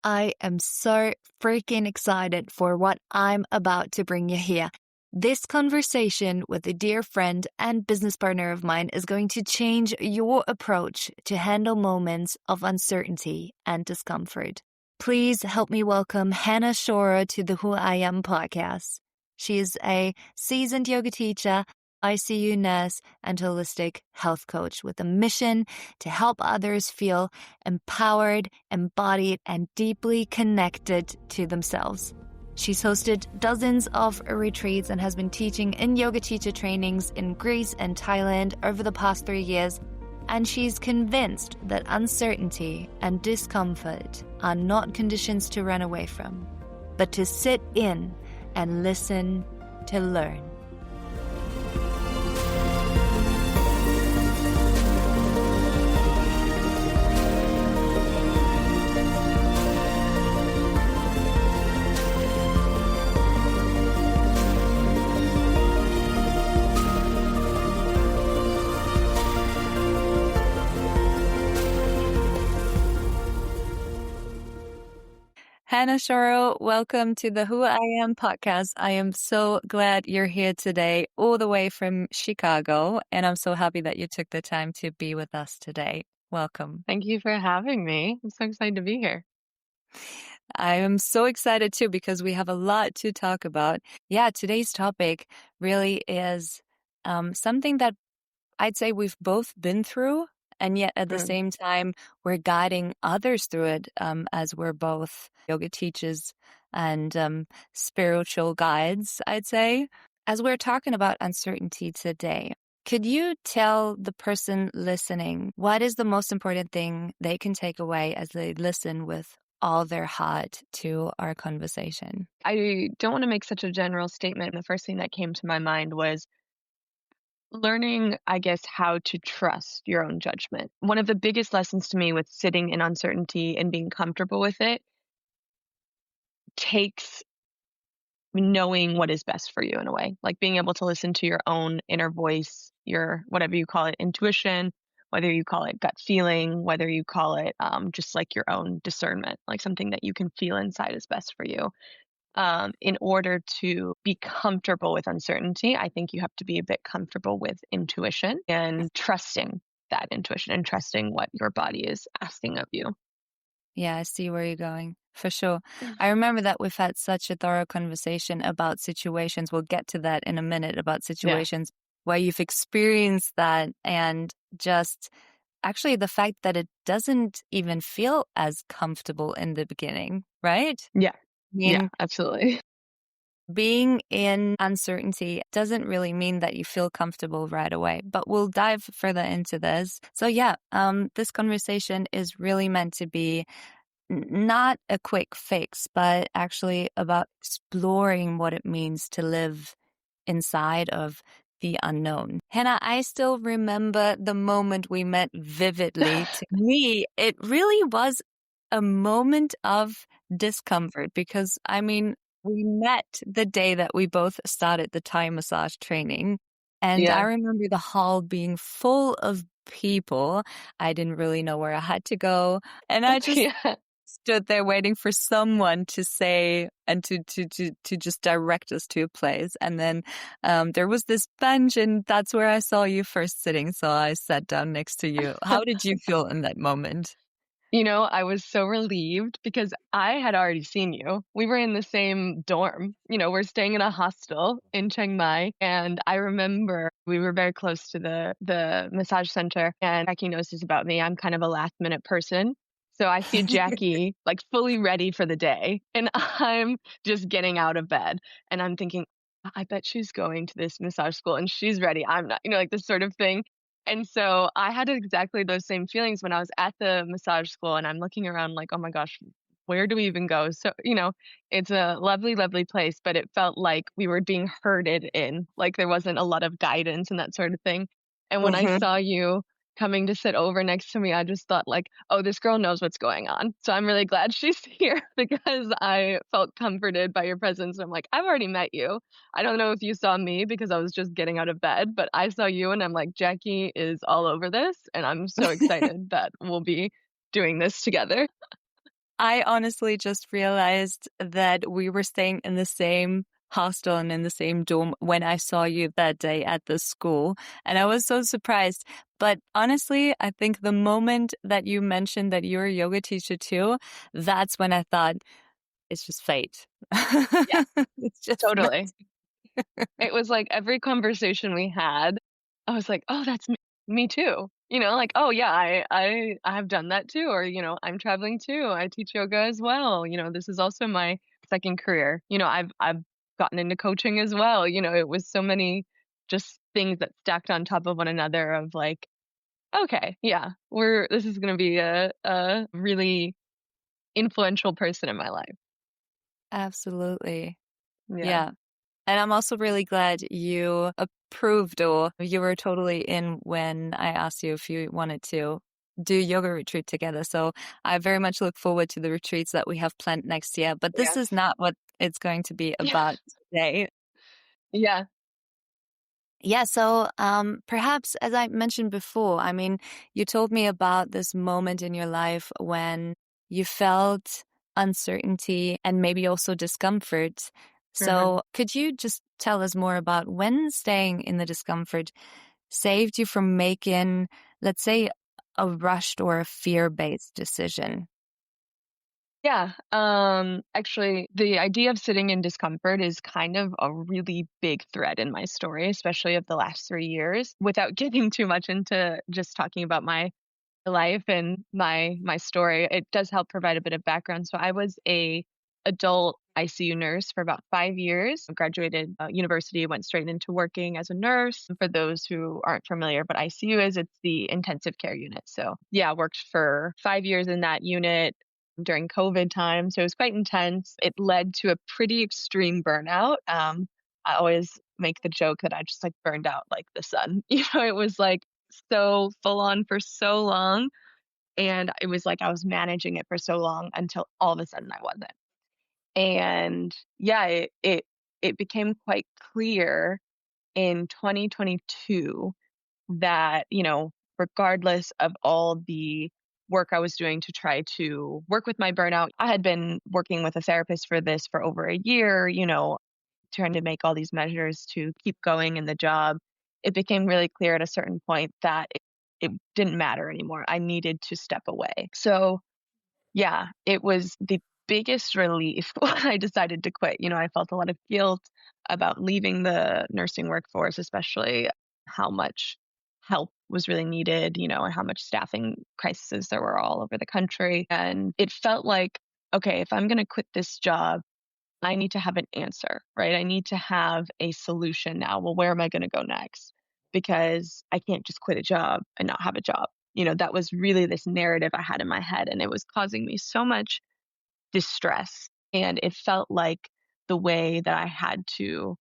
I am so freaking excited for what I'm about to bring you here. This conversation with a dear friend and business partner of mine is going to change your approach to handle moments of uncertainty and discomfort. Please help me welcome Hannah Shoro to the Who I Am podcast. She is a seasoned yoga teacher, ICU nurse, and holistic health coach with a mission to help others feel empowered, embodied, and deeply connected to themselves. She's hosted dozens of retreats and has been teaching in yoga teacher trainings in Greece and Thailand over the past 3 years. And she's convinced that uncertainty and discomfort are not conditions to run away from, but to sit in and listen to learn. Hannah Shoro, welcome to the Who I Am podcast. I am so glad you're here today, all the way from Chicago, and I'm so happy that you took the time to be with us today. Welcome. Thank you for having me. I'm so excited to be here. I am so excited too because we have a lot to talk about. Yeah, today's topic really is something that I'd say we've both been through, and yet at the same time, we're guiding others through it as we're both yoga teachers and spiritual guides, I'd say. As we're talking about uncertainty today, could you tell the person listening what is the most important thing they can take away as they listen with all their heart to our conversation? I don't want to make such a general statement. The first thing that came to my mind was learning, I guess, how to trust your own judgment. One of the biggest lessons to me with sitting in uncertainty and being comfortable with it takes knowing what is best for you in a way, like being able to listen to your own inner voice, your whatever you call it, intuition, whether you call it gut feeling, whether you call it just like your own discernment, like something that you can feel inside is best for you. In order to be comfortable with uncertainty, I think you have to be a bit comfortable with intuition and trusting that intuition and trusting what your body is asking of you. Yeah, I see where you're going. For sure. I remember that we've had such a thorough conversation about situations. We'll get to that in a minute, about situations where you've experienced that, and just actually the fact that it doesn't even feel as comfortable in the beginning, right? Yeah. I mean, Absolutely. being in uncertainty doesn't really mean that you feel comfortable right away, but we'll dive further into this. So this conversation is really meant to be not a quick fix, but actually about exploring what it means to live inside of the unknown. Hannah, I still remember the moment we met vividly. To me, it really was a moment of discomfort because, I mean, we met the day that we both started the Thai massage training. And I remember the hall being full of people. I didn't really know where I had to go. And I just stood there waiting for someone to say and to just direct us to a place. And then there was this bench, and that's where I saw you first sitting. So I sat down next to you. How did you feel in that moment? I was so relieved because I had already seen you. We were in the same dorm. We're staying in a hostel in Chiang Mai. And I remember we were very close to the massage center. And Jackie knows this about me. I'm kind of a last minute person. So I see Jackie like fully ready for the day. And I'm just getting out of bed. And I'm thinking, I bet she's going to this massage school and she's ready. I'm not, like this sort of thing. And so I had exactly those same feelings when I was at the massage school, and I'm looking around like, oh my gosh, where do we even go? So, it's a lovely, lovely place, but it felt like we were being herded in, like there wasn't a lot of guidance and that sort of thing. And when I saw you coming to sit over next to me, I just thought like, oh, this girl knows what's going on. So I'm really glad she's here because I felt comforted by your presence. I'm like, I've already met you. I don't know if you saw me because I was just getting out of bed, but I saw you and I'm like, Jackie is all over this. And I'm so excited that we'll be doing this together. I honestly just realized that we were staying in the same hostel and in the same dorm when I saw you that day at the school. And I was so surprised. But honestly, I think the moment that you mentioned that you're a yoga teacher too, that's when I thought it's just fate. Yeah, It's just meant totally. It was like every conversation we had, I was like, "Oh, that's me too." Like, "Oh, yeah, I have done that too," or, "I'm traveling too. I teach yoga as well." This is also my second career. I've gotten into coaching as well. It was so many just things that stacked on top of one another of like, "Okay, yeah, this is gonna be a really influential person in my life." absolutely. Yeah. Yeah. And I'm also really glad you approved or you were totally in when I asked you if you wanted to do yoga retreat together. So I very much look forward to the retreats that we have planned next year. But this is Yes. not what it's going to be Yeah. about today. Yeah. Yeah, so perhaps as I mentioned before, I mean, you told me about this moment in your life when you felt uncertainty and maybe also discomfort. Mhm. So could you just tell us more about when staying in the discomfort saved you from making, let's say, a rushed or a fear-based decision? Yeah, actually, the idea of sitting in discomfort is kind of a really big thread in my story, especially of the last 3 years. Without getting too much into just talking about my life and my story, it does help provide a bit of background. So I was a adult ICU nurse for about 5 years. Graduated university, went straight into working as a nurse. For those who aren't familiar, but ICU is it's the intensive care unit. So yeah, worked for 5 years in that unit during COVID time. So it was quite intense. It led to a pretty extreme burnout. I always make the joke that I just like burned out like the sun. It was like so full on for so long. And it was like I was managing it for so long until all of a sudden I wasn't. And yeah, it became quite clear in 2022 that, regardless of all the work I was doing to try to work with my burnout, I had been working with a therapist for this for over a year, trying to make all these measures to keep going in the job. It became really clear at a certain point that it didn't matter anymore. I needed to step away. So, yeah, it was the biggest relief when I decided to quit. I felt a lot of guilt about leaving the nursing workforce, especially how much help was really needed, and how much staffing crises there were all over the country. And it felt like, okay, if I'm going to quit this job, I need to have an answer, right? I need to have a solution now. Well, where am I going to go next? Because I can't just quit a job and not have a job. That was really this narrative I had in my head, and it was causing me so much distress. And it felt like the way that I had to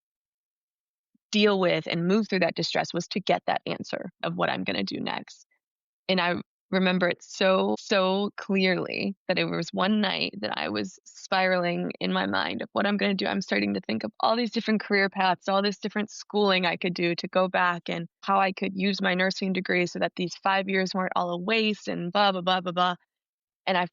deal with and move through that distress was to get that answer of what I'm going to do next. And I remember it so, so clearly that it was one night that I was spiraling in my mind of what I'm going to do. I'm starting to think of all these different career paths, all this different schooling I could do to go back and how I could use my nursing degree so that these 5 years weren't all a waste and blah, blah, blah, blah, blah. And I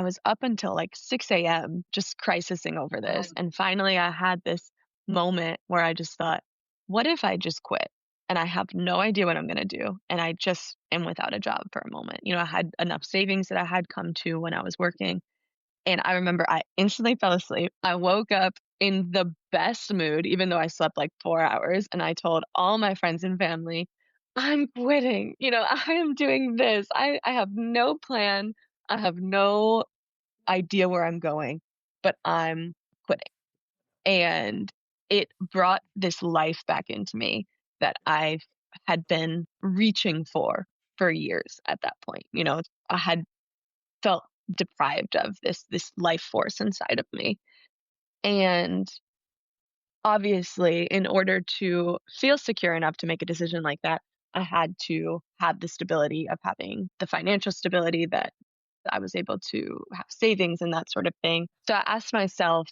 was up until like 6 a.m. just crisising over this. And finally, I had this moment where I just thought, what if I just quit? And I have no idea what I'm going to do. And I just am without a job for a moment. I had enough savings that I had come to when I was working. And I remember I instantly fell asleep. I woke up in the best mood, even though I slept like 4 hours. And I told all my friends and family, I'm quitting. I am doing this. I have no plan. I have no idea where I'm going, but I'm quitting. And it brought this life back into me that I had been reaching for years at that point. I had felt deprived of this life force inside of me. And obviously, in order to feel secure enough to make a decision like that, I had to have the stability of having the financial stability that I was able to have savings and that sort of thing. So I asked myself,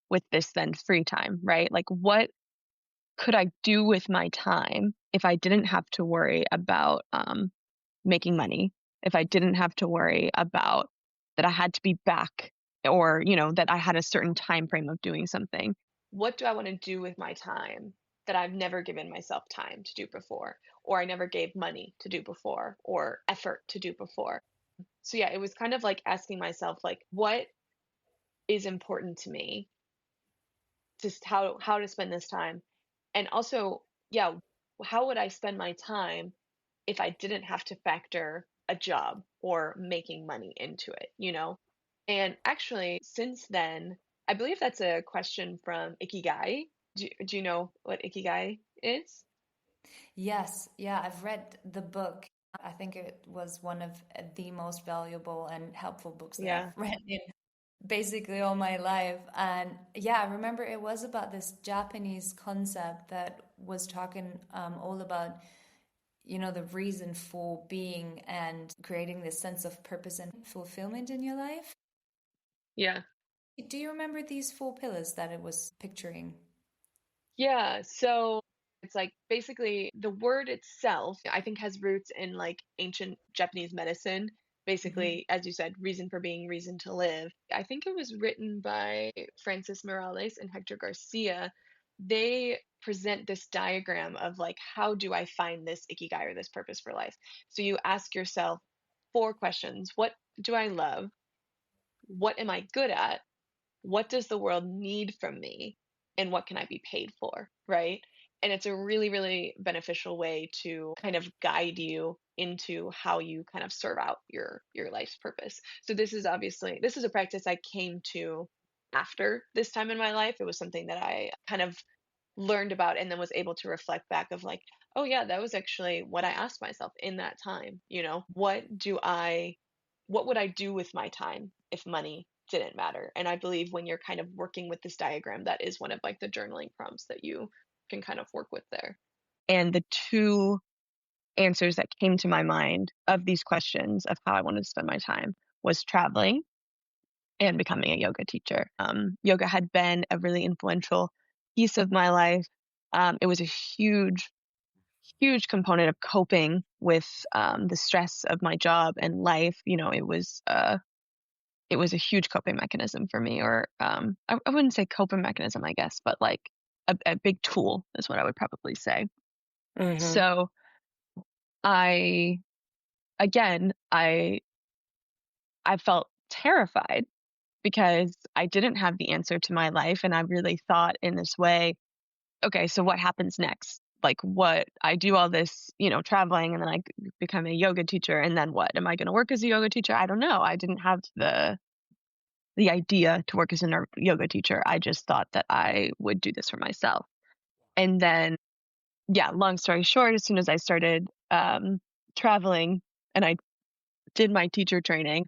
with this then free time, right? Like, what could I do with my time if I didn't have to worry about making money, if I didn't have to worry about that I had to be back, or, that I had a certain time frame of doing something. What do I want to do with my time that I've never given myself time to do before, or I never gave money to do before, or effort to do before? So yeah, it was kind of like asking myself, like, what is important to me, just how to spend this time. And also, yeah, how would I spend my time if I didn't have to factor a job or making money into it? And actually, since then, I believe that's a question from Ikigai. Do you know what Ikigai is? Yes, yeah, I've read the book. I think it was one of the most valuable and helpful books that Yeah. I've read in basically all my life. And yeah, I remember it was about this Japanese concept that was talking all about, the reason for being and creating this sense of purpose and fulfillment in your life. Yeah. Do you remember these four pillars that it was picturing? Yeah, so it's like basically the word itself, I think, has roots in like ancient Japanese medicine. Mhm. Basically, as you said, reason for being, reason to live. I think it was written by Francis Morales and Hector Garcia. They present this diagram of like, how do I find this ikigai or this purpose for life? So you ask yourself four questions. What do I love? What am I good at? What does the world need from me, and what can I be paid for, right? And it's a really, really beneficial way to kind of guide you into how you kind of serve out your life's purpose. So this is a practice I came to after this time in my life. It was something that I kind of learned about and then was able to reflect back of like, oh yeah, that was actually what I asked myself in that time. What would I do with my time if money didn't matter? And I believe when you're kind of working with this diagram, that is one of like the journaling prompts that you can kind of work with there. And the two answers that came to my mind of these questions of how I wanted to spend my time was traveling and becoming a yoga teacher. Yoga had been a really influential piece of my life. It was a huge, huge component of coping with the stress of my job and life. It was a huge coping mechanism for me, or I wouldn't say coping mechanism, I guess, but like a big tool is what I would probably say. Hmm. So I, again, I felt terrified because I didn't have the answer to my life. And I really thought in this way, okay, so what happens next? Like, what I do all this, traveling, and then I become a yoga teacher. And then what? Am I going to work as a yoga teacher? I don't know. I didn't have the idea to work as a yoga teacher. I just thought that I would do this for myself. And then, yeah, long story short, as soon as I started traveling and I did my teacher training,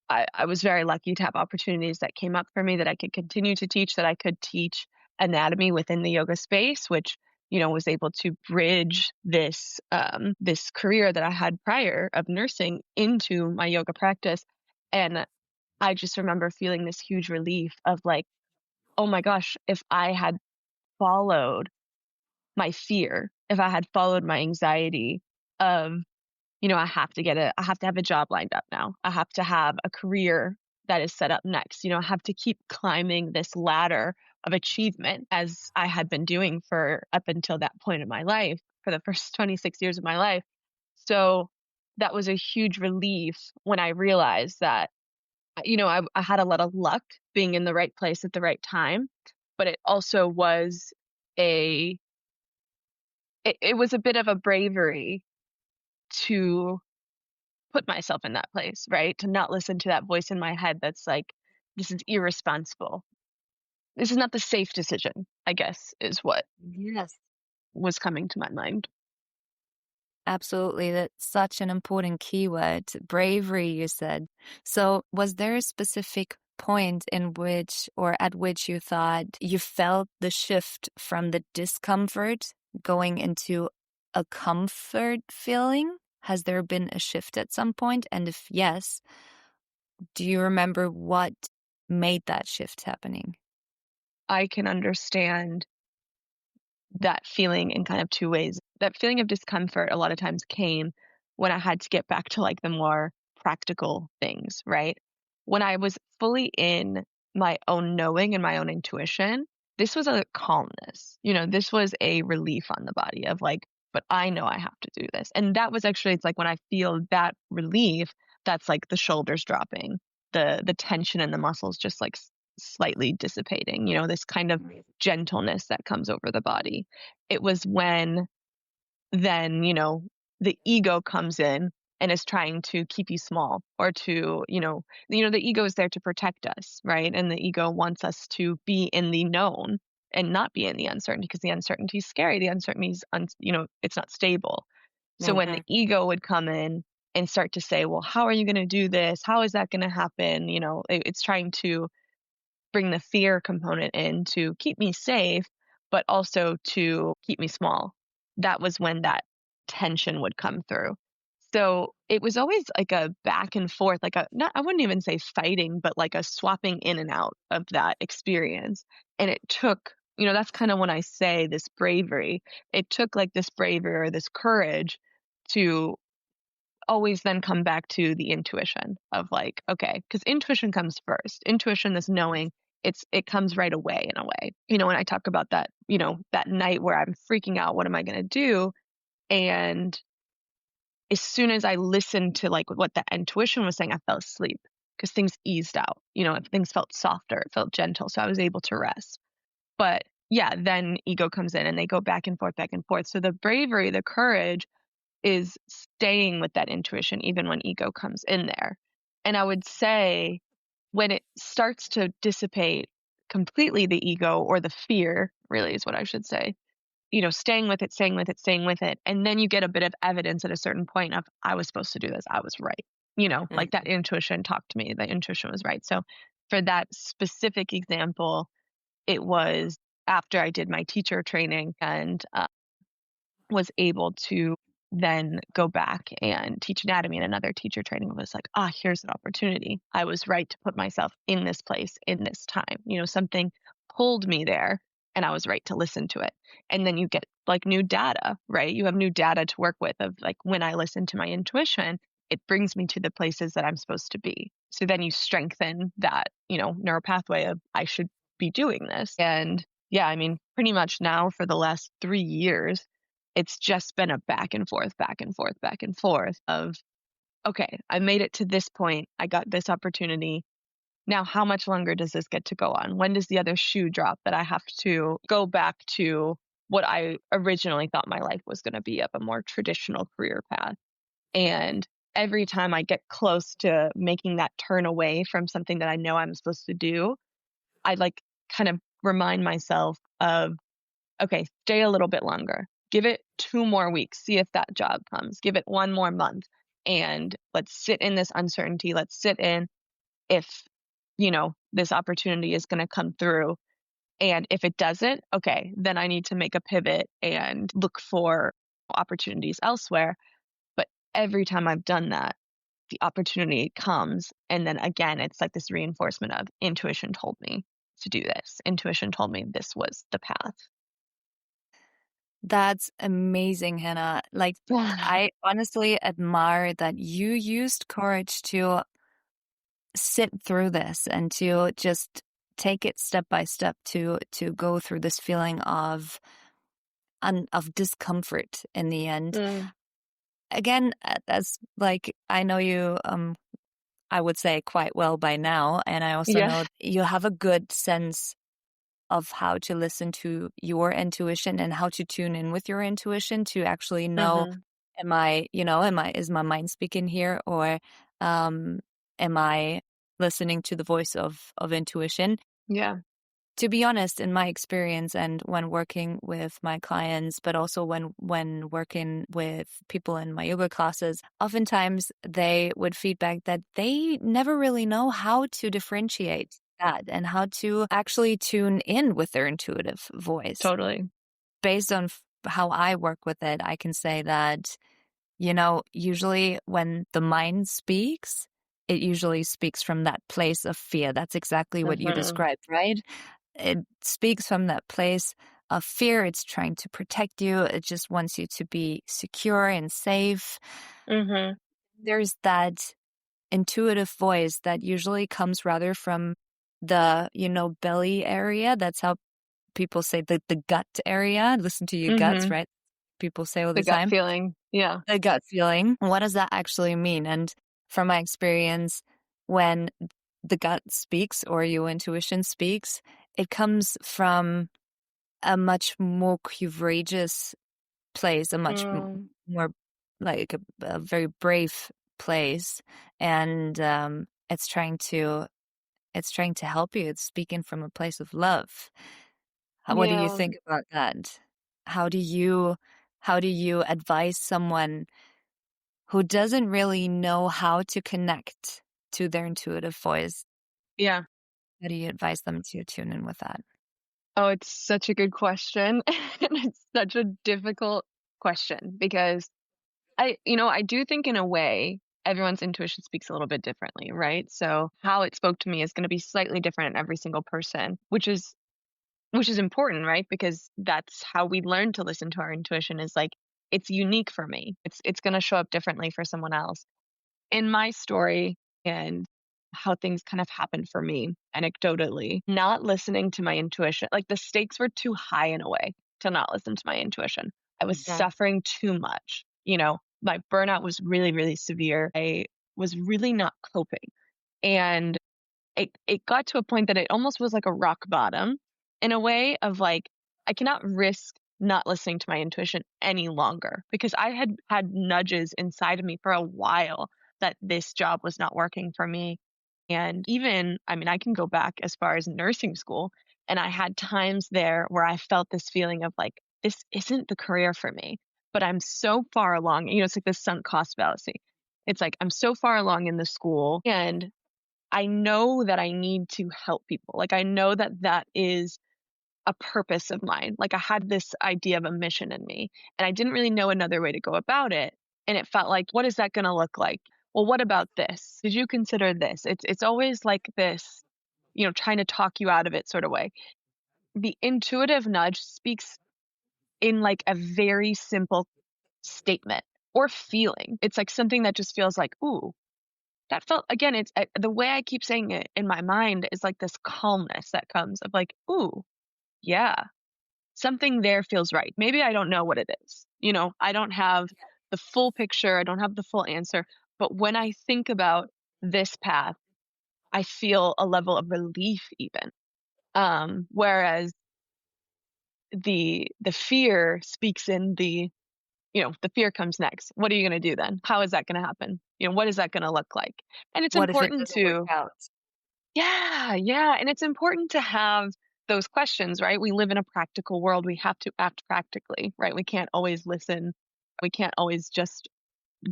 I was very lucky to have opportunities that came up for me that I could continue to teach, that I could teach anatomy within the yoga space, which, was able to bridge this career that I had prior of nursing into my yoga practice. And I just remember feeling this huge relief of like, oh my gosh, if I had followed my fear, if I had followed my anxiety of, I have to have a job lined up now. I have to have a career that is set up next. I have to keep climbing this ladder of achievement as I had been doing for up until that point in my life, for the first 26 years of my life. So that was a huge relief when I realized that, I had a lot of luck being in the right place at the right time, but it also was a, it was a bit of a bravery to put myself in that place, right? To not listen to that voice in my head that's like, this is irresponsible. This is not the safe decision, I guess, is what Yes. was coming to my mind. Absolutely. That's such an important keyword. Bravery, you said. So, was there a specific point in which or at which you thought you felt the shift from the discomfort going into a comfort feeling? Has there been a shift at some point? And if yes, do you remember what made that shift happening? I can understand that feeling in kind of two ways. That feeling of discomfort a lot of times came when I had to get back to like the more practical things, right? When I was fully in my own knowing and my own intuition, this was a calmness. This was a relief on the body of like, but I know I have to do this. And that was actually, it's like when I feel that relief, that's like the shoulders dropping, the tension in the muscles just like slightly dissipating, this kind of gentleness that comes over the body. It was when then, the ego comes in and is trying to keep you small or to, the ego is there to protect us, right? And the ego wants us to be in the known and not be in the uncertainty because the uncertainty is scary. The uncertainty is, it's not stable. So when the Mhm. ego would come in and start to say, well, how are you going to do this? How is that going to happen? It's trying to bring the fear component in to keep me safe, but also to keep me small. That was when that tension would come through. So it was always like a back and forth, like a not I wouldn't even say fighting, but like a swapping in and out of that experience. And it took, that's kind of when I say this bravery. It took like this bravery or this courage to always then come back to the intuition of like, okay, because intuition comes first. Intuition, this knowing, it comes right away in a way. When I talk about that, that night where I'm freaking out, what am I gonna do? And as soon as I listened to like what the intuition was saying, I fell asleep because things eased out. Things felt softer, it felt gentle. So I was able to rest. But yeah, then ego comes in and they go back and forth, back and forth. So the bravery, the courage is staying with that intuition even when ego comes in there. And I would say when it starts to dissipate completely the ego or the fear, really is what I should say, staying with it, staying with it, staying with it. And then you get a bit of evidence at a certain point of, I was supposed to do this. I was right. Like that Mhm. intuition talked to me. The intuition was right. So for that specific example, it was after I did my teacher training and was able to then go back and teach anatomy, and another teacher training was like, here's an opportunity. I was right to put myself in this place in this time. Something pulled me there and I was right to listen to it. And then you get like new data, right? You have new data to work with of like when I listen to my intuition, it brings me to the places that I'm supposed to be. So then you strengthen that, neural pathway of I should be doing this. And yeah, I mean, pretty much now for the last 3 years, it's just been a back and forth, back and forth, back and forth of, okay, I made it to this point. I got this opportunity. Now, how much longer does this get to go on? When does the other shoe drop that I have to go back to what I originally thought my life was going to be of a more traditional career path? And every time I get close to making that turn away from something that I know I'm supposed to do, I like kind of remind myself of, okay, stay a little bit longer. Give it 2 more weeks, see if that job comes. Give it 1 more month, and let's sit in this uncertainty. Let's sit in if, this opportunity is gonna come through, and if it doesn't, okay, then I need to make a pivot and look for opportunities elsewhere. But every time I've done that, the opportunity comes, and then again, it's like this reinforcement of intuition told me to do this. Intuition told me this was the path. That's amazing, Hannah. Like, I honestly admire that you used courage to sit through this and to just take it step by step to go through this feeling of discomfort in the end. Mm, Again, as like I know you I would say quite well by now, and I also yeah. know you have a good sense of how to listen to your intuition and how to tune in with your intuition to actually know, Mhm. is my mind speaking here, or um am I listening to the voice of intuition? Yeah. To be honest, in my experience and when working with my clients, but also when working with people in my yoga classes, oftentimes they would feedback that they never really know how to differentiate that and how to actually tune in with their intuitive voice. Totally. Based on how I work with it, I can say that, usually when the mind speaks, it usually speaks from that place of fear. That's exactly what you Mhm. described, right? It speaks from that place of fear. It's trying to protect you. It just wants you to be secure and safe. Mhm. There's that. intuitive voice that usually comes rather from the, belly area. That's how people say the gut area. Listen to your guts, Mhm. right? People say all The the gut time. feeling. Yeah. The gut feeling. What does that actually mean? And from my experience, when the gut speaks or your intuition speaks, it comes from a much more courageous place, a much Mm, more like a very brave place, and it's trying to help you. It's speaking from a place of love. What do you yeah. think about that? How do you how do you advise someone who doesn't really know how to connect to their intuitive voice? Yeah. How do you advise them to tune in with that? Oh, it's such a good question. And it's such a difficult question because I do think in a way everyone's intuition speaks a little bit differently, right? So how it spoke to me is going to be slightly different in every single person, which is important, right? Because that's how we learn to listen to our intuition is like it's unique for me. It's going to show up differently for someone else. In my story and how things kind of happened for me anecdotally, not listening to my intuition, like the stakes were too high in a way to not listen to my intuition. I was Okay. suffering too much. My burnout was really, really severe. I was really not coping. And it got to a point that it almost was like a rock bottom in a way of like, I cannot risk not listening to my intuition any longer because I had had nudges inside of me for a while that this job was not working for me. And even, I mean, I can go back as far as nursing school, and I had times there where I felt this feeling of like, this isn't the career for me, but I'm so far along. It's like this sunk cost fallacy. It's like I'm so far along in the school and I know that I need to help people. Like, I know that that is a purpose of mine. Like, I had this idea of a mission in me, and I didn't really know another way to go about it. And it felt like, what is that going to look like? Well, what about this? Did you consider this? It's always like this, trying to talk you out of it sort of way. The intuitive nudge speaks in like a very simple statement or feeling. It's like something that just feels like, ooh, that felt again, it's the way I keep saying it in my mind is like this calmness that comes of like, "Ooh, yeah, something there feels right." Maybe I don't know what it is. I don't have the full picture, I don't have the full answer, but when I think about this path, I feel a level of relief even. Whereas the fear speaks in the fear comes next. What are you going to do then? How is that going to happen? What is that going to look like? And it's What if it important doesn't work to out? Yeah, yeah, and it's important to have those questions, right? We live in a practical world. We have to act practically, right? We can't always listen. We can't always just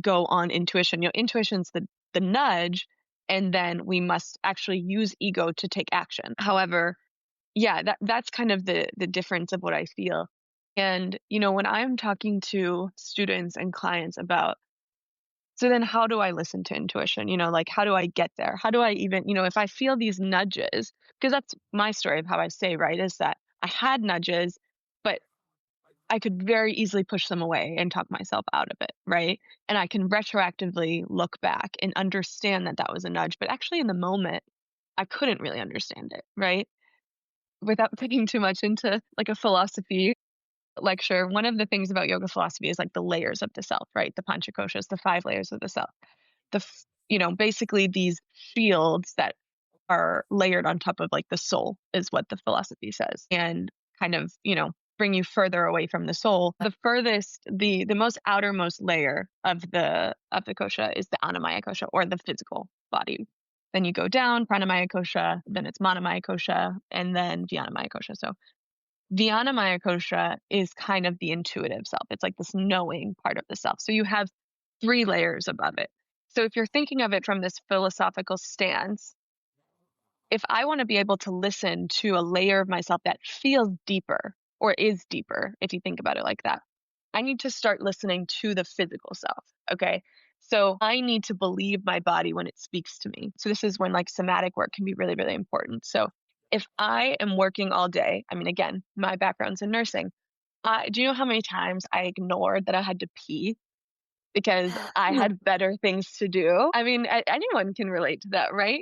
go on intuition. Intuition's the nudge, and then we must actually use ego to take action. However, yeah, that's kind of the difference of what I feel. And when I'm talking to students and clients about so then how do I listen to intuition? Like how do I get there? How do I even, if I feel these nudges, because that's my story of how I say, right, is that I had nudges, but I could very easily push them away and talk myself out of it, right? And I can retroactively look back and understand that that was a nudge, but actually in the moment, I couldn't really understand it, right? Without getting too much into like a philosophy lecture, one of the things about yoga philosophy is like the layers of the self, right? The panchakoshas, the five layers of the self basically these shields that are layered on top of like the soul is what the philosophy says and kind of bring you further away from the soul. The furthest the most outermost layer of the kosha is the annamaya kosha, or the physical body. Then you go down pranamaya kosha, then it's manamaya kosha, and then jnanamaya kosha. So Vijnanamaya kosha is kind of the intuitive self. It's like this knowing part of the self. So you have three layers above it. So if you're thinking of it from this philosophical stance, if I want to be able to listen to a layer of myself that feels deeper or is deeper, if you think about it like that, I need to start listening to the physical self. Okay. So I need to believe my body when it speaks to me. So this is when like somatic work can be really, really important. So if I am working all day, I mean, again, my background's in nursing. Do you know how many times I ignored that I had to pee? because I Hmm. had better things to do. I mean, anyone can relate to that, right?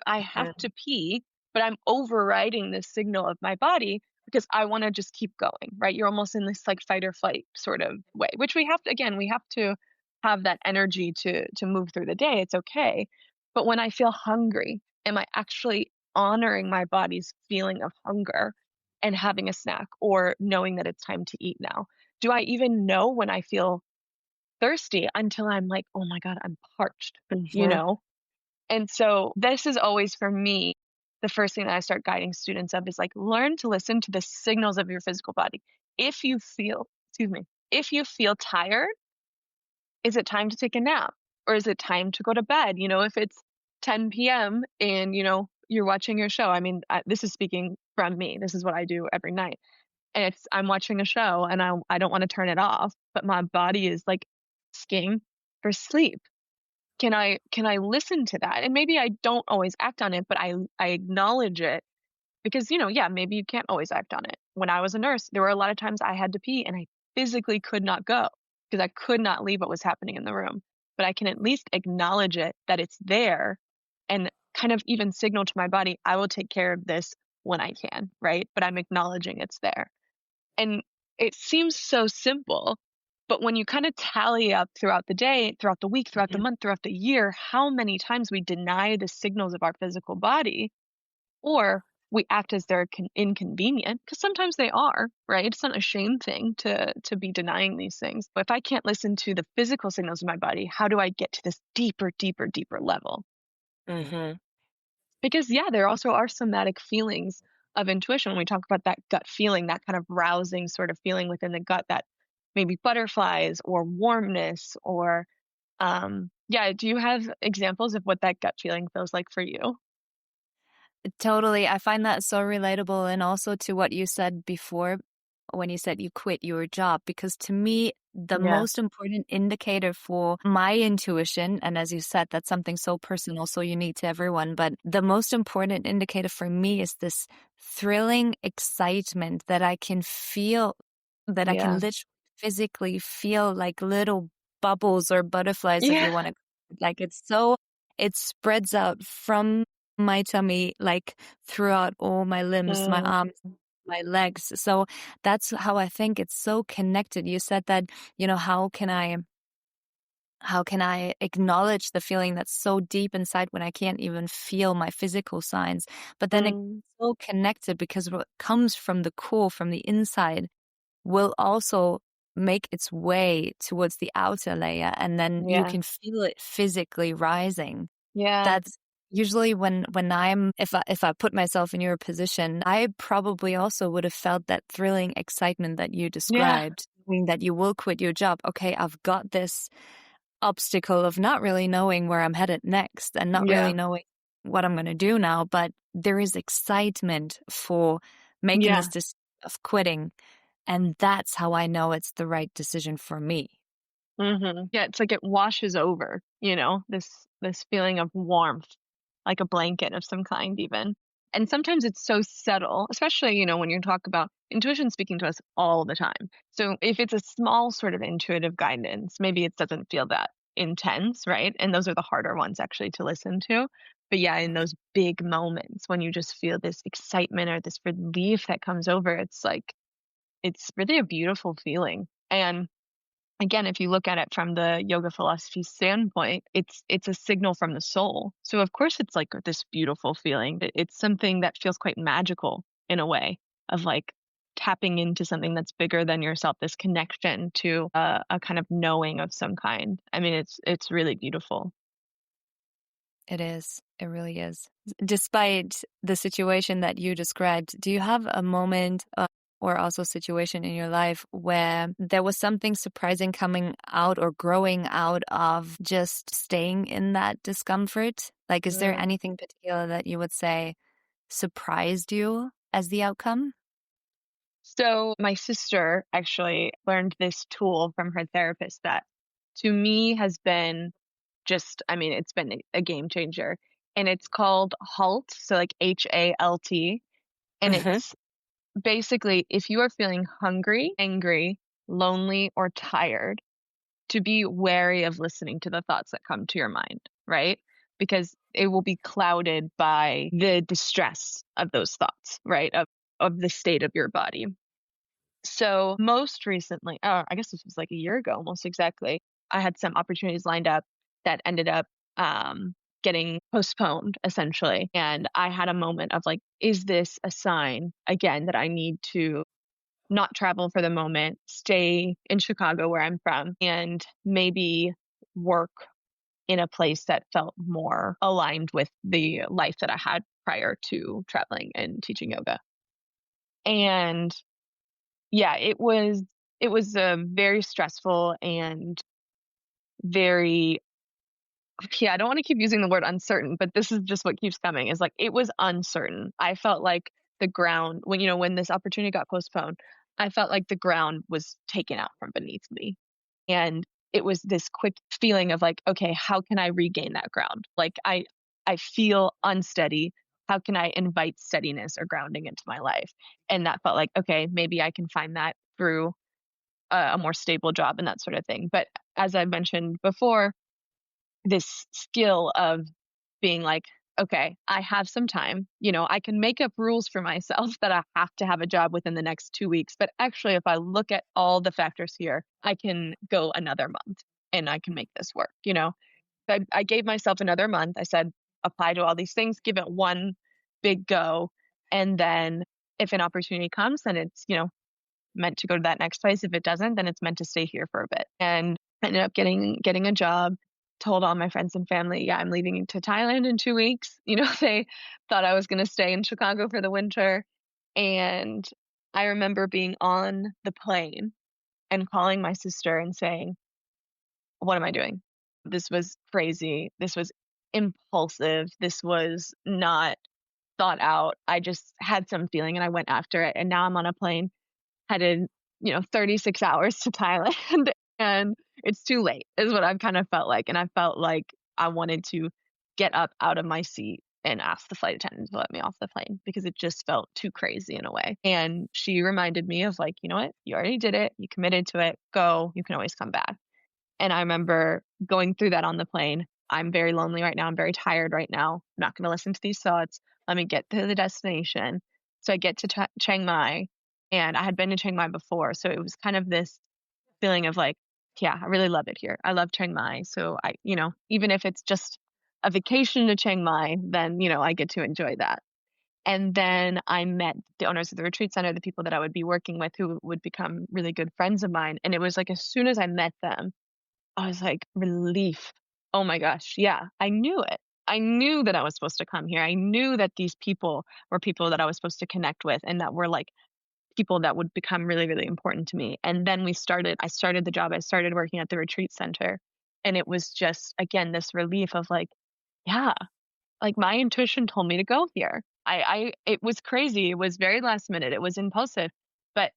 I have Yeah, to pee, but I'm overriding this signal of my body because I want to just keep going, right? You're almost in this like fight or flight sort of way, which we have to, again, we have to have that energy to move through the day. It's okay. But when I feel hungry, am I actually honoring my body's feeling of hunger and having a snack or knowing that it's time to eat now? Do I even know when I feel thirsty until I'm like, "Oh my god, I'm parched," you hmm, know? And so this is always for me, the first thing that I start guiding students of is like, learn to listen to the signals of your physical body. If you feel, excuse me, if you feel tired, is it time to take a nap? Or is it time to go to bed? If it's 10 p.m. and, you're watching your show. I mean, this is speaking from me. This is what I do every night. And I'm watching a show and I don't want to turn it off, but my body is like asking for sleep. Can I listen to that? And maybe I don't always act on it, but I acknowledge it because, yeah, maybe you can't always act on it. When I was a nurse, there were a lot of times I had to pee and I physically could not go because I could not leave what was happening in the room. But I can at least acknowledge it, that it's there, and kind of even signal to my body, I will take care of this when I can, right? But I'm acknowledging it's there. And it seems so simple, but when you kind of tally up throughout the day, throughout the week, throughout the hmm. month, throughout the year, how many times we deny the signals of our physical body, or we act as they're inconvenient, because sometimes they are, right? It's not a shame thing to be denying these things. But if I can't listen to the physical signals of my body, how do I get to this deeper, deeper, deeper level? Hmm. Because, yeah, there also are somatic feelings of intuition when we talk about that gut feeling, that kind of rousing sort of feeling within the gut, that maybe butterflies or warmness or, yeah, do you have examples of what that gut feeling feels like for you? Totally. I find that so relatable, and also to what you said before when you said you quit your job, because to me, the Yeah. most important indicator for my intuition, and as you said, that's something so personal, so unique to everyone, but the most important indicator for me is this thrilling excitement that I can feel, that I can Yeah. literally physically feel like little bubbles or butterflies, if you Yeah. want to. Like it spreads out from my tummy, like, throughout all my limbs, my Mm, arms, my legs. So that's how I think it's so connected. You said that, how can I acknowledge the feeling that's so deep inside when I can't even feel my physical signs? But then it's mm, so connected because what comes from the core, from the inside, will also make its way towards the outer layer, and then you yeah. can feel it physically rising. Yeah. That's usually when I'm if I put myself in your position, I probably also would have felt that thrilling excitement that you Yeah. described, knowing that you will quit your job. Okay, I've got this obstacle of not really knowing where I'm headed next and not really Yeah. knowing what I'm going to do now, but there is excitement for making this Yeah. decision of quitting, and that's how I know it's the right decision for me. Yeah, it's like it washes over, this feeling of warmth, like a blanket of some kind even. And sometimes it's so subtle, especially, when you talk about intuition speaking to us all the time. So if it's a small sort of intuitive guidance, maybe it doesn't feel that intense, right? And those are the harder ones actually to listen to. But yeah, in those big moments when you just feel this excitement or this relief that comes over, it's really a beautiful feeling. And again, if you look at it from the yoga philosophy standpoint, it's a signal from the soul. So of course it's like this beautiful feeling. It's something that feels quite magical in a way of like tapping into something that's bigger than yourself, this connection to a kind of knowing of some kind. I mean, it's really beautiful. It is. It really is. Despite the situation that you described, do you have a moment or also situation in your life where there was something surprising coming out or growing out of just staying in that discomfort? Like, is there Mm. anything particular that you would say surprised you as the outcome? So my sister actually learned this tool from her therapist that to me has been I mean, it's been a game changer. And it's called HALT, so like HALT. And Hmm. it's basically if you are feeling hungry, angry, lonely, or tired, to be wary of listening to the thoughts that come to your mind, right? Because it will be clouded by the distress of those thoughts, right? Of the state of your body. So most recently, I guess this was like a year ago, almost exactly, I had some opportunities lined up that ended up getting postponed essentially. And I had a moment of like, is this a sign again that I need to not travel for the moment, stay in Chicago where I'm from, and maybe work in a place that felt more aligned with the life that I had prior to traveling and teaching yoga. And yeah, it was very stressful and very yeah, I don't want to keep using the word uncertain, but this is just what keeps coming is like it was uncertain. I felt like the ground when this opportunity got postponed, I felt like the ground was taken out from beneath me. And it was this quick feeling of like, okay, how can I regain that ground? Like I feel unsteady. How can I invite steadiness or grounding into my life? And that felt like, okay, maybe I can find that through a more stable job and that sort of thing. But as I mentioned before, this skill of being like, okay, I have some time. I can make up rules for myself that I have to have a job within the next 2 weeks. But actually, if I look at all the factors here, I can go another month and I can make this work. I gave myself another month. I said, apply to all these things, give it one big go. And then if an opportunity comes, then it's, meant to go to that next place. If it doesn't, then it's meant to stay here for a bit. And I ended up getting a job, told all my friends and family, yeah, I'm leaving to Thailand in 2 weeks. They thought I was going to stay in Chicago for the winter. And I remember being on the plane and calling my sister and saying, what am I doing? This was crazy. This was impulsive. This was not thought out. I just had some feeling and I went after it. And now I'm on a plane headed, 36 hours to Thailand and it's too late is what I've kind of felt like. And I felt like I wanted to get up out of my seat and ask the flight attendant to let me off the plane because it just felt too crazy in a way. And she reminded me of like, you know what? You already did it. You committed to it. Go. You can always come back. And I remember going through that on the plane. I'm very lonely right now. I'm very tired right now. I'm not going to listen to these thoughts. Let me get to the destination. So I get to Chiang Mai, and I had been to Chiang Mai before. So it was kind of this feeling of like, yeah, I really love it here. I love Chiang Mai. So even if it's just a vacation to Chiang Mai, then, I get to enjoy that. And then I met the owners of the retreat center, the people that I would be working with who would become really good friends of mine. And it was like, as soon as I met them, I was like, relief. Oh my gosh. Yeah, I knew it. I knew that I was supposed to come here. I knew that these people were people that I was supposed to connect with and that were like people that would become really, really important to me. And then I started the job. I started working at the retreat center. And it was just, again, this relief of like, yeah, like my intuition told me to go here. It was crazy. It was very last minute. It was impulsive, but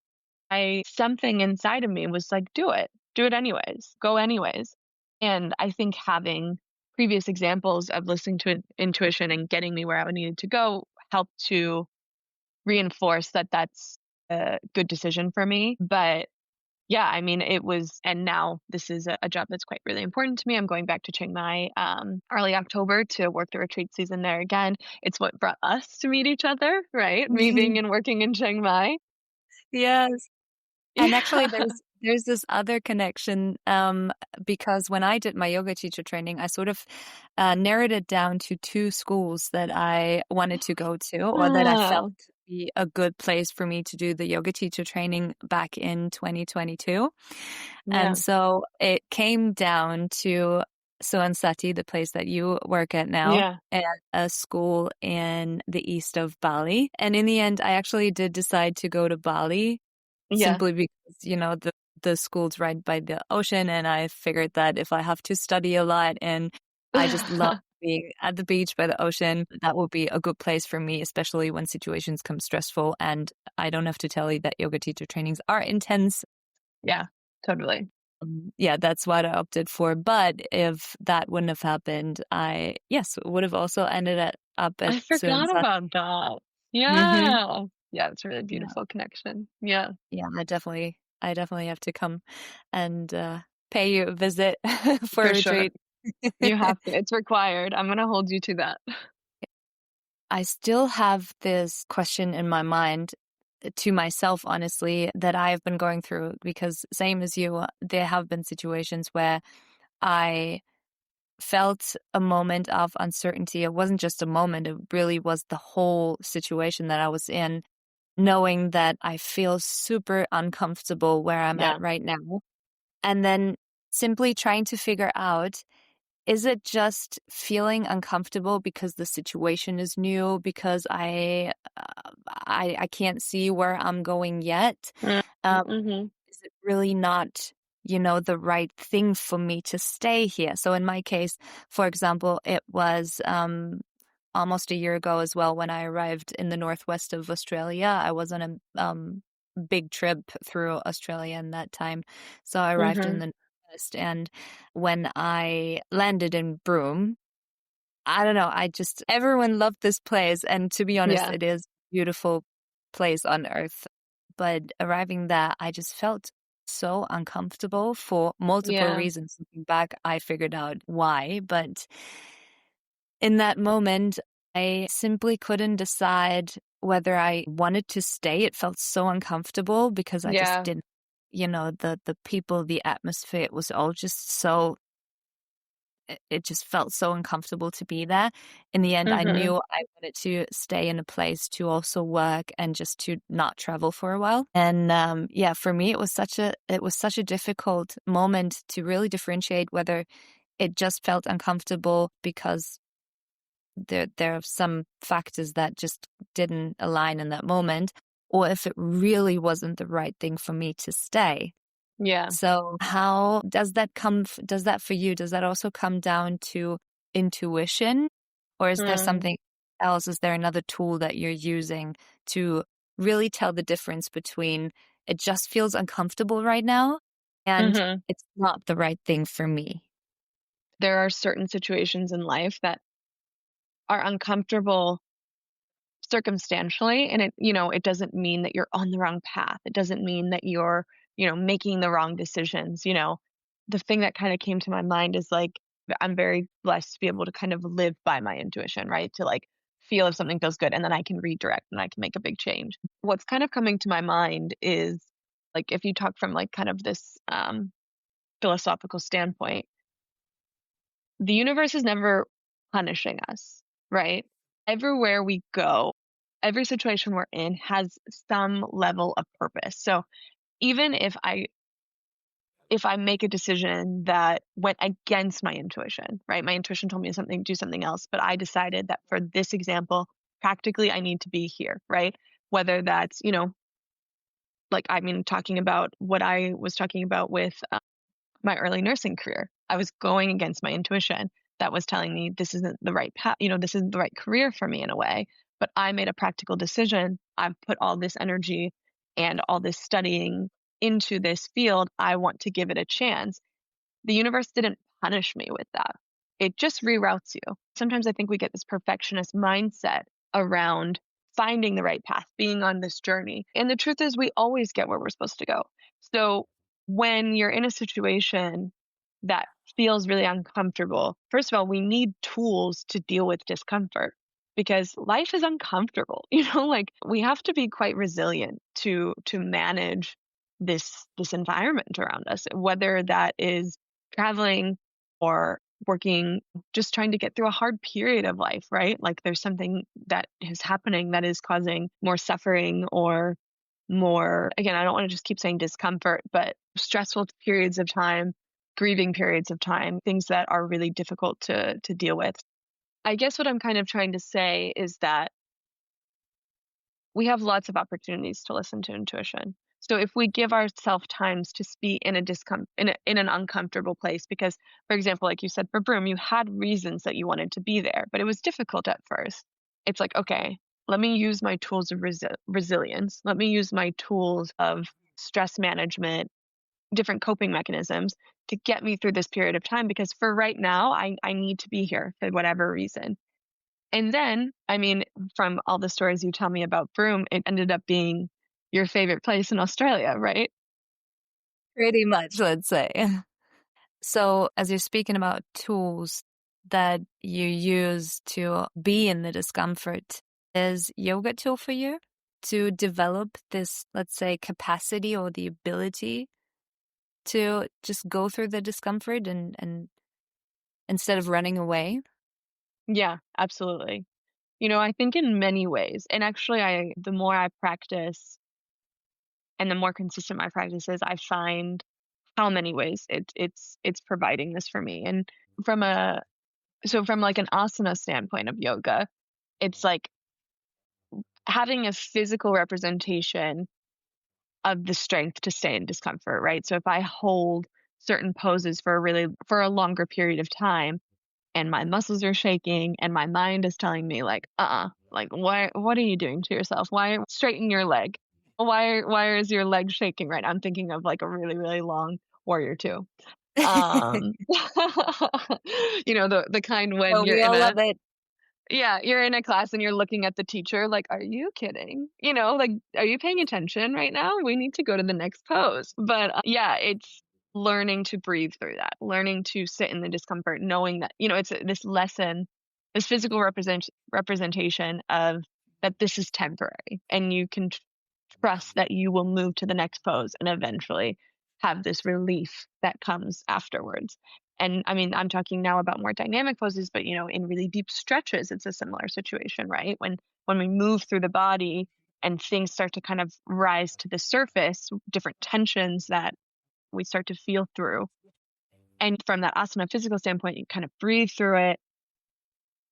something inside of me was like, do it anyways, go anyways. And I think having previous examples of listening to intuition and getting me where I needed to go helped to reinforce that that's a good decision for me. But yeah, I mean, it was, and now this is a job that's quite really important to me. I'm going back to Chiang Mai early October to work the retreat season there again. It's what brought us to meet each other, right? Me being and working in Chiang Mai. Yes. And actually, Yeah. there's this other connection, because when I did my yoga teacher training, I sort of narrowed it down to two schools that I wanted to go to, or that I felt Ah, to be a good place for me to do the yoga teacher training back in 2022. And yeah, so it came down to Suansati, the place that you work at now, yeah, and a school in the east of Bali. And in the end, I actually did decide to go to Bali yeah. simply because, the school's right by the ocean, and I figured that if I have to study a lot and I just love being at the beach by the ocean, that would be a good place for me, especially when situations come stressful. And I don't have to tell you that yoga teacher trainings are intense. Yeah, totally. Yeah, that's what I opted for. But if that wouldn't have happened, yes, would have also up at I forgot Sunsat. about that. Mm-hmm. Yeah. Yeah, it's a really Yeah. beautiful connection. Yeah. Yeah, I definitely have to come and pay you a visit for a For sure. retreat. You have to. It's required. I'm gonna hold you to that. I still have this question in my mind to myself, honestly, that I've been going through because, same as you, there have been situations where I felt a moment of uncertainty. It wasn't just a moment, it really was the whole situation that I was in, knowing that I feel super uncomfortable where I'm at Yeah. right now. And then simply trying to figure out, is it just feeling uncomfortable because the situation is new, because I can't see where I'm going yet? Mm, Um, mhm. is it really not, the right thing for me to stay here? So in my case, for example, it was almost a year ago as well when I arrived in the northwest of Australia. I was on a big trip through Australia in that time. So I arrived in Mhm. the northwest, and when I landed in Broome, I don't know, everyone loved this place, and to be honest, Yeah. it is a beautiful place on earth. But arriving there, I just felt so uncomfortable for multiple Yeah. reasons. Looking back, I figured out why, but in that moment, I simply couldn't decide whether I wanted to stay. It felt so uncomfortable because I just Yeah. didn't, the people, the atmosphere, it was all just so it just felt so uncomfortable to be there. In the end, I Mhm. knew I wanted to stay in a place to also work and just to not travel for a while. And yeah, for me, it was such a difficult moment to really differentiate whether it just felt uncomfortable because there are some factors that just didn't align in that moment, or if it really wasn't the right thing for me to stay. Yeah. So how does that does that for you? Does that also come down to intuition? Or is there Mm. something else? Is there another tool that you're using to really tell the difference between it just feels uncomfortable right now and Mhm. it's not the right thing for me? There are certain situations in life that are uncomfortable circumstantially, and it doesn't mean that you're on the wrong path. It doesn't mean that you're, making the wrong decisions. The thing that kind of came to my mind is like I'm very blessed to be able to kind of live by my intuition, right? To like feel if something feels good and then I can redirect and I can make a big change. What's kind of coming to my mind is like if you talk from like kind of this philosophical standpoint, the universe is never punishing us, right? Everywhere we go, every situation we're in has some level of purpose. So even if I make a decision that went against my intuition, right? My intuition told me something, do something else, but I decided that for this example, practically I need to be here, right? Whether that's, like I mean, talking about what I was talking about with my early nursing career. I was going against my intuition that was telling me this isn't the right path, this isn't the right career for me in a way. But I made a practical decision. I've put all this energy and all this studying into this field. I want to give it a chance. The universe didn't punish me with that. It just reroutes you. Sometimes I think we get this perfectionist mindset around finding the right path, being on this journey. And the truth is, we always get where we're supposed to go. So when you're in a situation that feels really uncomfortable, first of all, we need tools to deal with discomfort because life is uncomfortable. Like we have to be quite resilient to manage this environment around us, whether that is traveling or working, just trying to get through a hard period of life, right? Like there's something that is happening that is causing more suffering or more, again, I don't want to just keep saying discomfort, but stressful periods of time, grieving periods of time, things that are really difficult to deal with. I guess what I'm kind of trying to say is that we have lots of opportunities to listen to intuition. So if we give ourselves times to be in in an uncomfortable place, because for example, like you said for Broome, you had reasons that you wanted to be there, but it was difficult at first. It's like, okay, let me use my tools of resilience. Let me use my tools of stress management, different coping mechanisms to get me through this period of time. Because for right now, I need to be here for whatever reason. And then, I mean, from all the stories you tell me about Broome, it ended up being your favorite place in Australia, right? Pretty much, let's say. So, as you're speaking about tools that you use to be in the discomfort, is yoga a tool for you to develop this, let's say, capacity or the ability to just go through the discomfort and instead of running away? Yeah, absolutely. I think in many ways, and actually the more I practice and the more consistent my practice is, I find how many ways it's providing this for me. And from a from like an asana standpoint of yoga, it's like having a physical representation of the strength to stay in discomfort, right? So if I hold certain poses for a longer period of time and my muscles are shaking and my mind is telling me like, like what are you doing to yourself? Why straighten your leg? Why is your leg shaking right now? I'm thinking of like a really, really long warrior two. Um the kind when Oh, you're we in all a love it. yeah, you're in a class and you're looking at the teacher like, "Are you kidding?" Like, "Are you paying attention right now? We need to go to the next pose." But, yeah, it's learning to breathe through that, learning to sit in the discomfort, knowing that, it's this lesson, this physical representation of that this is temporary, and you can trust that you will move to the next pose and eventually have this relief that comes afterwards. And I mean, I'm talking now about more dynamic poses, but in really deep stretches, it's a similar situation, right? When we move through the body and things start to kind of rise to the surface, different tensions that we start to feel through. And from that asana physical standpoint, you kind of breathe through it,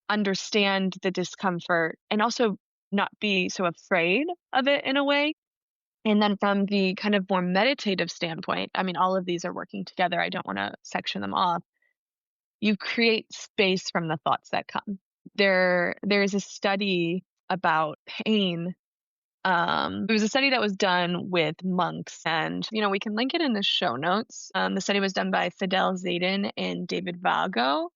understand the discomfort, and also not be so afraid of it in a way. And then from the kind of more meditative standpoint, I mean, all of these are working together. I don't want to section them off. You create space from the thoughts that come. There's a study about pain. It was a study that was done with monks, and we can link it in the show notes. The study was done by Fidel Zayden and David Vago,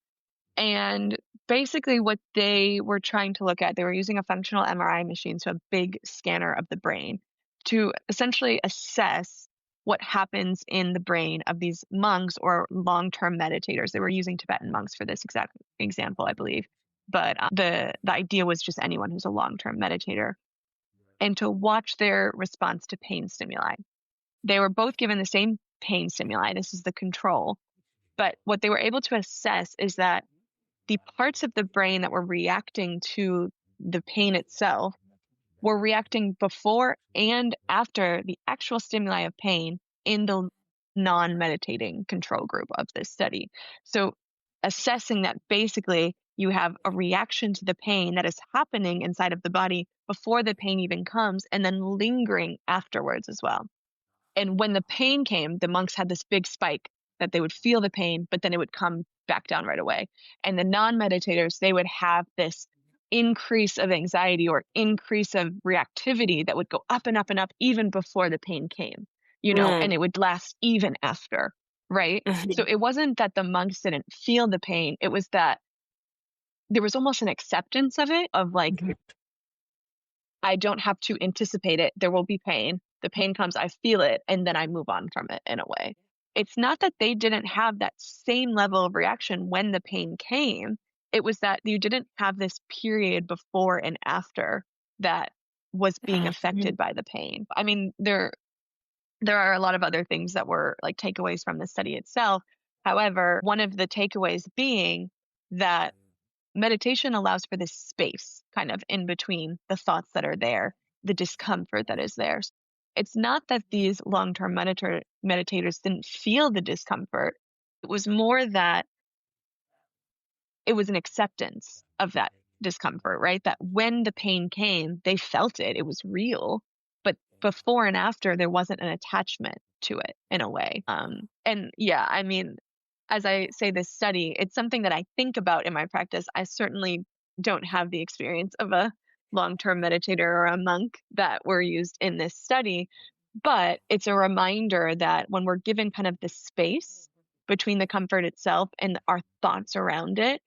and basically, what they were trying to look at, they were using a functional MRI machine, so a big scanner of the brain, to essentially assess what happens in the brain of these monks or long term meditators. They were using Tibetan monks for this exact example, I believe. But the idea was just anyone who's a long term meditator, and to watch their response to pain stimuli. They were both given the same pain stimuli. This is the control. But what they were able to assess is that the parts of the brain that were reacting to the pain itself were reacting before and after the actual stimuli of pain in the non meditating control group of this study. So, assessing that basically you have a reaction to the pain that is happening inside of the body before the pain even comes and then lingering afterwards as well. And when the pain came, the monks had this big spike that they would feel the pain, but then it would come back down right away. And the non meditators, they would have this increase of anxiety or increase of reactivity that would go up and up and up even before the pain came, and Mm. it would last even after, right? So it wasn't that the monks didn't feel the pain, it was that there was almost an acceptance of it, of like, I don't have to anticipate it. There will be pain. The pain comes, I feel it, and then I move on from it in a way. It's not that they didn't have that same level of reaction when the pain came. It was that you didn't have this period before and after that was being affected by the pain. I mean, there are a lot of other things that were like takeaways from the study itself. However, one of the takeaways being that meditation allows for this space kind of in between the thoughts that are there, the discomfort that is there. It's not that these long term meditators didn't feel the discomfort, it was more that it was an acceptance of that discomfort, right? That when the pain came, they felt it, it was real. But before and after, there wasn't an attachment to it in a way. And yeah, I mean, as I say this study, it's something that I think about in my practice. I certainly don't have the experience of a long term meditator or a monk that were used in this study, but it's a reminder that when we're given kind of the space between the comfort itself and our thoughts around it,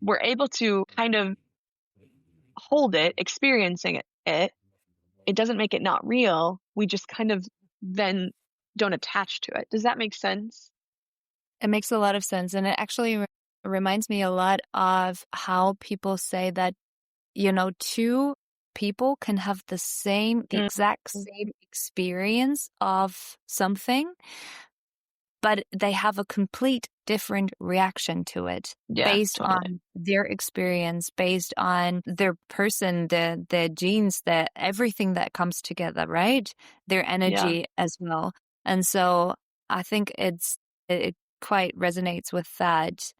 we're able to kind of hold it, experiencing it. It doesn't make it not real. We just kind of then don't attach to it. Does that make sense? It makes a lot of sense, and it actually reminds me a lot of how people say that, two people can have the exact Mm. same experience of something, but they have a complete different reaction to it Yeah, based totally. on their experience, based on their person, their genes, everything that comes together, right? Their Yeah, energy as well. And so I think it quite resonates with that.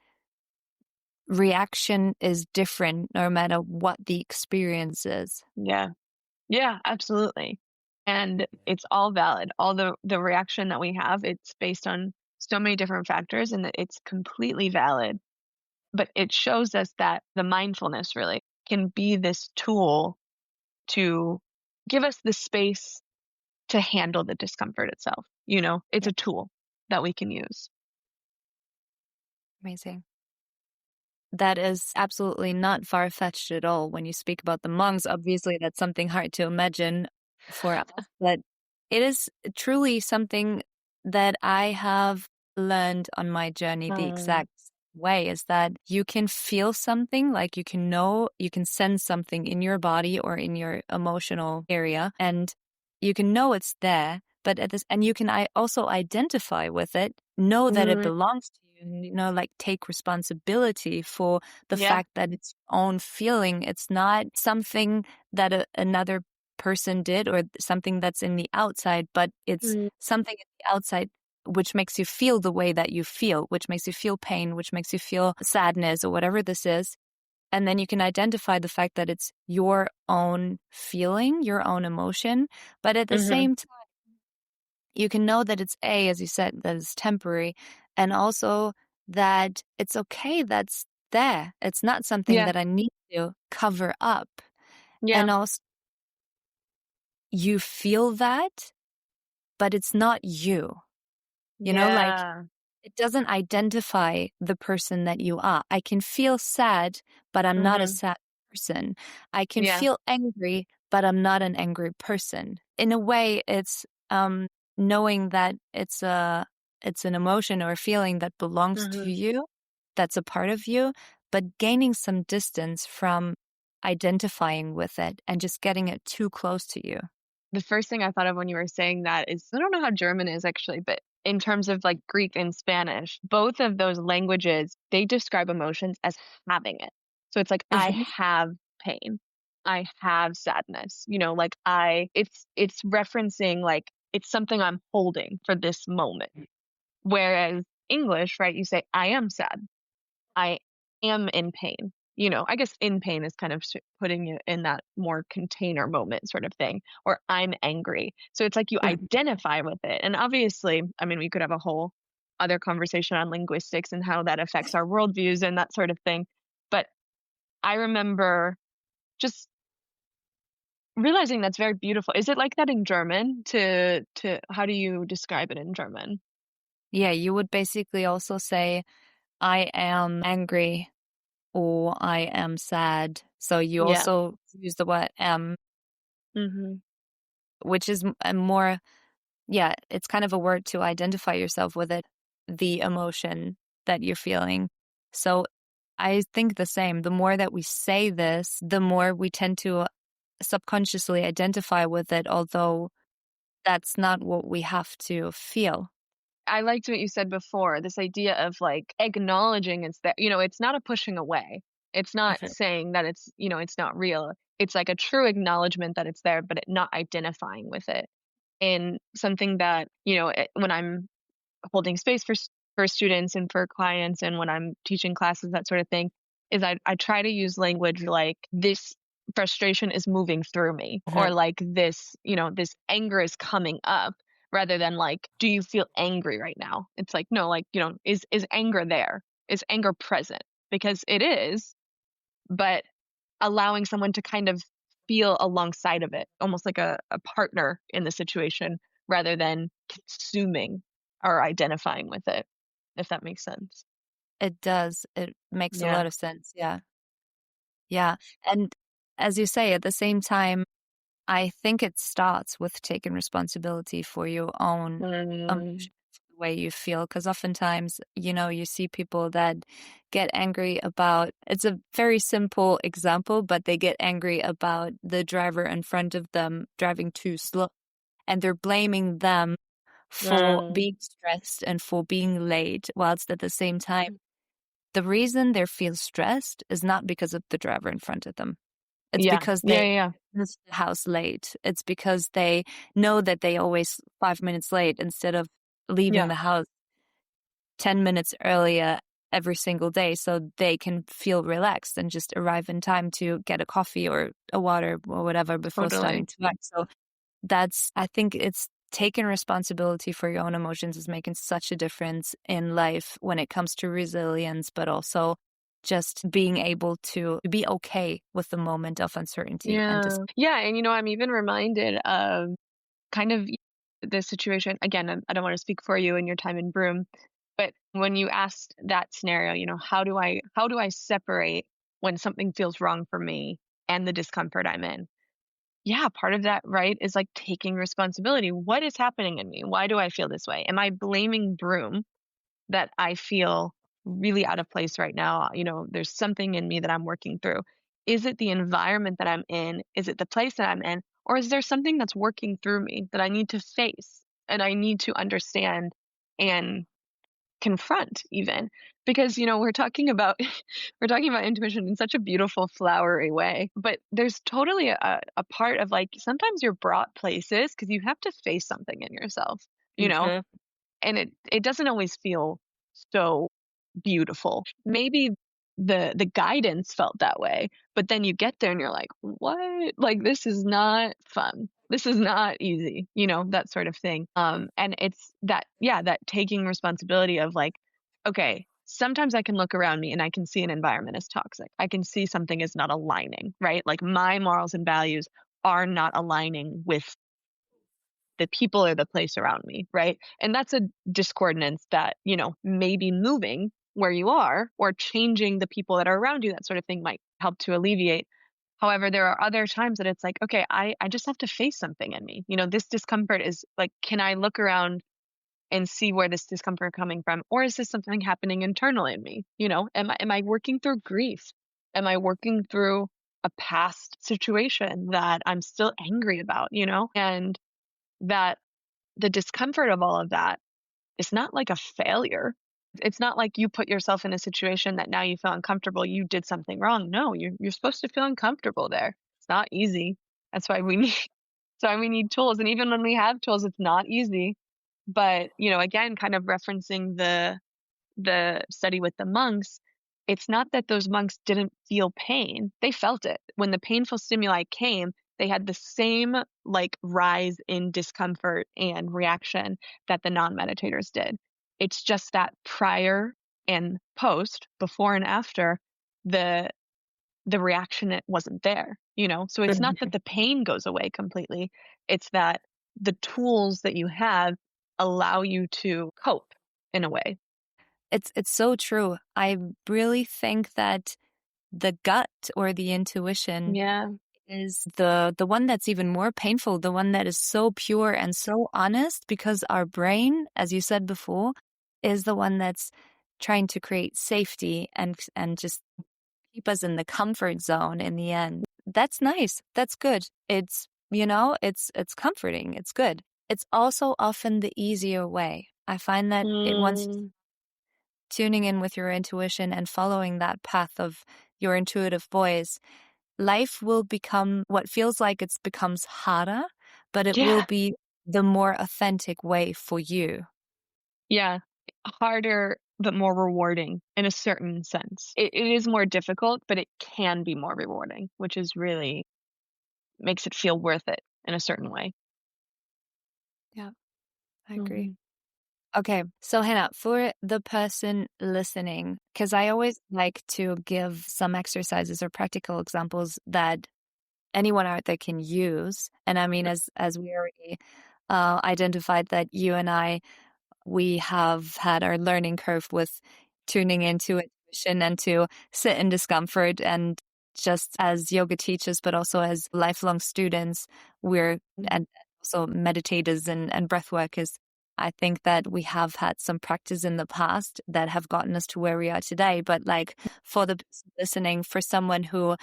Reaction is different no matter what the experience is. yeah. Yeah, absolutely. And it's all valid. All the reaction that we have, it's based on so many different factors and that it's completely valid. But it shows us that the mindfulness really can be this tool to give us the space to handle the discomfort itself. It's Yeah, a tool that we can use. amazing. That is absolutely not far-fetched at all when you speak about the monks. Obviously, that's something hard to imagine for us, but it is truly something that I have learned on my journey the Mm, exact way is that you can feel something, like you can sense something in your body or in your emotional area, and you can know it's there, but and you can also identify with it, know that it mm, belongs to you, and, like take responsibility for the yeah. fact that it's own feeling. It's not something that another person did or something that's in the outside, but it's Mm, something in the outside which makes you feel the way that you feel, which makes you feel pain, which makes you feel sadness or whatever this is. And then you can identify the fact that it's your own feeling, your own emotion. But at the mhm. same time, you can know that it's as you said, that it's temporary. And also that it's okay, that's there. It's not something Yeah, that I need to cover up. yeah, And also, you feel that, but it's not you. Like yeah. it doesn't identify the person that you are. I can feel sad, but I'm not a Mhm. sad person. I can Yeah. feel angry, but I'm not an angry person. In a way, it's knowing that it's an emotion or a feeling that belongs to Mhm. you, that's a part of you, but gaining some distance from identifying with it and just getting it too close to you. The first thing I thought of when you were saying that is I don't know how German is actually, but in terms of like Greek and Spanish, both of those languages, they describe emotions as having it. So it's like I Mhm. have pain. I have sadness. Like it's referencing like it's something I'm holding for this moment. Whereas English, right, you say I am sad. I am in pain. I guess in pain is kind of putting it in that more container moment sort of thing, or I'm angry. So it's like you identify with it. And obviously, I mean, we could have a whole other conversation on linguistics and how that affects our worldviews and that sort of thing. But I remember just realizing that's very beautiful. Is it like that in German? To how do you describe it in German? Yeah, you would basically also say, I am angry or I am sad. So you Yeah. also use the word Hmm. which is a more, yeah, it's kind of a word to identify yourself with it, the emotion that you're feeling. So I think the same. The more that we say this, the more we tend to subconsciously identify with it, although that's not what we have to feel. I liked what you said before, this idea of like acknowledging it's that, it's not a pushing away. It's not Mhm. saying that it's not real. It's like a true acknowledgement that it's there, but it not identifying with it. And something that, when I'm holding space for students and for clients and when I'm teaching classes, that sort of thing, is I try to use language like this frustration is moving through me or Mhm. like this anger is coming up rather than like do you feel angry right now. It's like no, like is anger there, is anger present, because it is, but allowing someone to kind of feel alongside of it, almost like a partner in the situation rather than consuming or identifying with it, if that makes sense. It does. It makes a Yeah. lot of sense. Yeah. Yeah. And as you say, at the same time, I think it starts with taking responsibility for your own Mm, emotions, way you feel. Because oftentimes, you see people that get angry about it's a very simple example, but they get angry about the driver in front of them driving too slow. And they're blaming them for Uh, being stressed and for being late, whilst at the same time, the reason they feel stressed is not because of the driver in front of them. It's yeah. because Yeah, they yeah, yeah. missed the house late. It's because they know that they always 5 minutes late instead of leaving Yeah, the house 10 minutes earlier every single day so they can feel relaxed and just arrive in time to get a coffee or a water or whatever before starting totally. to work. So I think it's taking responsibility for your own emotions is making such a difference in life when it comes to resilience, but also just being able to be okay with the moment of uncertainty and Yeah. Yeah, and, I'm even reminded of kind of the situation again, I don't wanna speak for you and your time in Broome, but when you asked that scenario, how do I separate when something feels wrong for me and the discomfort I'm in? Yeah, part of that, right, is, like, taking responsibility. What is happening in me? Why do I feel this way? Am I blaming Broome that I feel really out of place right now? There's something in me that I'm working through. Is it the environment that I'm in? Is it the place that I'm in? Or is there something that's working through me that I need to face and I need to understand and confront even? Because we're talking about we're talking about intuition in such a beautiful flowery way, but there's totally a part of, like, sometimes you're brought places because you have to face something in yourself, you know Mhm. and it doesn't always feel so beautiful. Maybe the guidance felt that way, but then you get there and you're like, "What? Like, this is not fun. This is not easy," that sort of thing. And it's that, yeah, that taking responsibility of, like, okay, sometimes I can look around me and I can see an environment as toxic. I can see something is not aligning, right? Like, my morals and values are not aligning with the people or the place around me, right? And that's a discordance that, maybe moving where you are or changing the people that are around you, that sort of thing might help to alleviate. However, there are other times that it's like, okay, I just have to face something in me. This discomfort is like, can I look around and see where this discomfort coming from? Or is this something happening internally in me? Am I working through grief? Am I working through a past situation that I'm still angry about, And that the discomfort of all of that is not like a failure. It's not like you put yourself in a situation that now you feel uncomfortable, you did something wrong. No, you're supposed to feel uncomfortable there. It's not easy. That's why we need that's why we need tools. And even when we have tools, it's not easy. But, again, kind of referencing the study with the monks, it's not that those monks didn't feel pain. They felt it. When the painful stimuli came, they had the same, like, rise in discomfort and reaction that the non-meditators did. It's just that prior and post, before and after, the the reaction, it wasn't there. So it's not that the pain goes away completely. It's that the tools that you have allow you to cope in a way. It's so true. I really think that the gut or the intuition Yeah. is the one that's even more painful, the one that is so pure and so honest because our brain, as you said before, is the one that's trying to create safety and just keep us in the comfort zone in the end. That's nice. That's good. It's comforting. It's good. It's also often the easier way. I find that once you Mm, tuning in with your intuition and following that path of your intuitive voice, life will become what feels like it becomes harder, but it will yeah, be the more authentic way for you. yeah. Harder, but more rewarding in a certain sense. It is more difficult, but it can be more rewarding, which is really makes it feel worth it in a certain way. Yeah, I agree. Mhm. Okay, so Hannah, for the person listening, because I always like to give some exercises or practical examples that anyone out there can use. And I mean, as we already identified that you and I, we have had our learning curve with tuning into intuition and to sit in discomfort. And just as yoga teachers, but also as lifelong students, we're and also meditators and breath workers. I think that we have had some practice in the past that have gotten us to where we are today. But like for the person listening, for someone who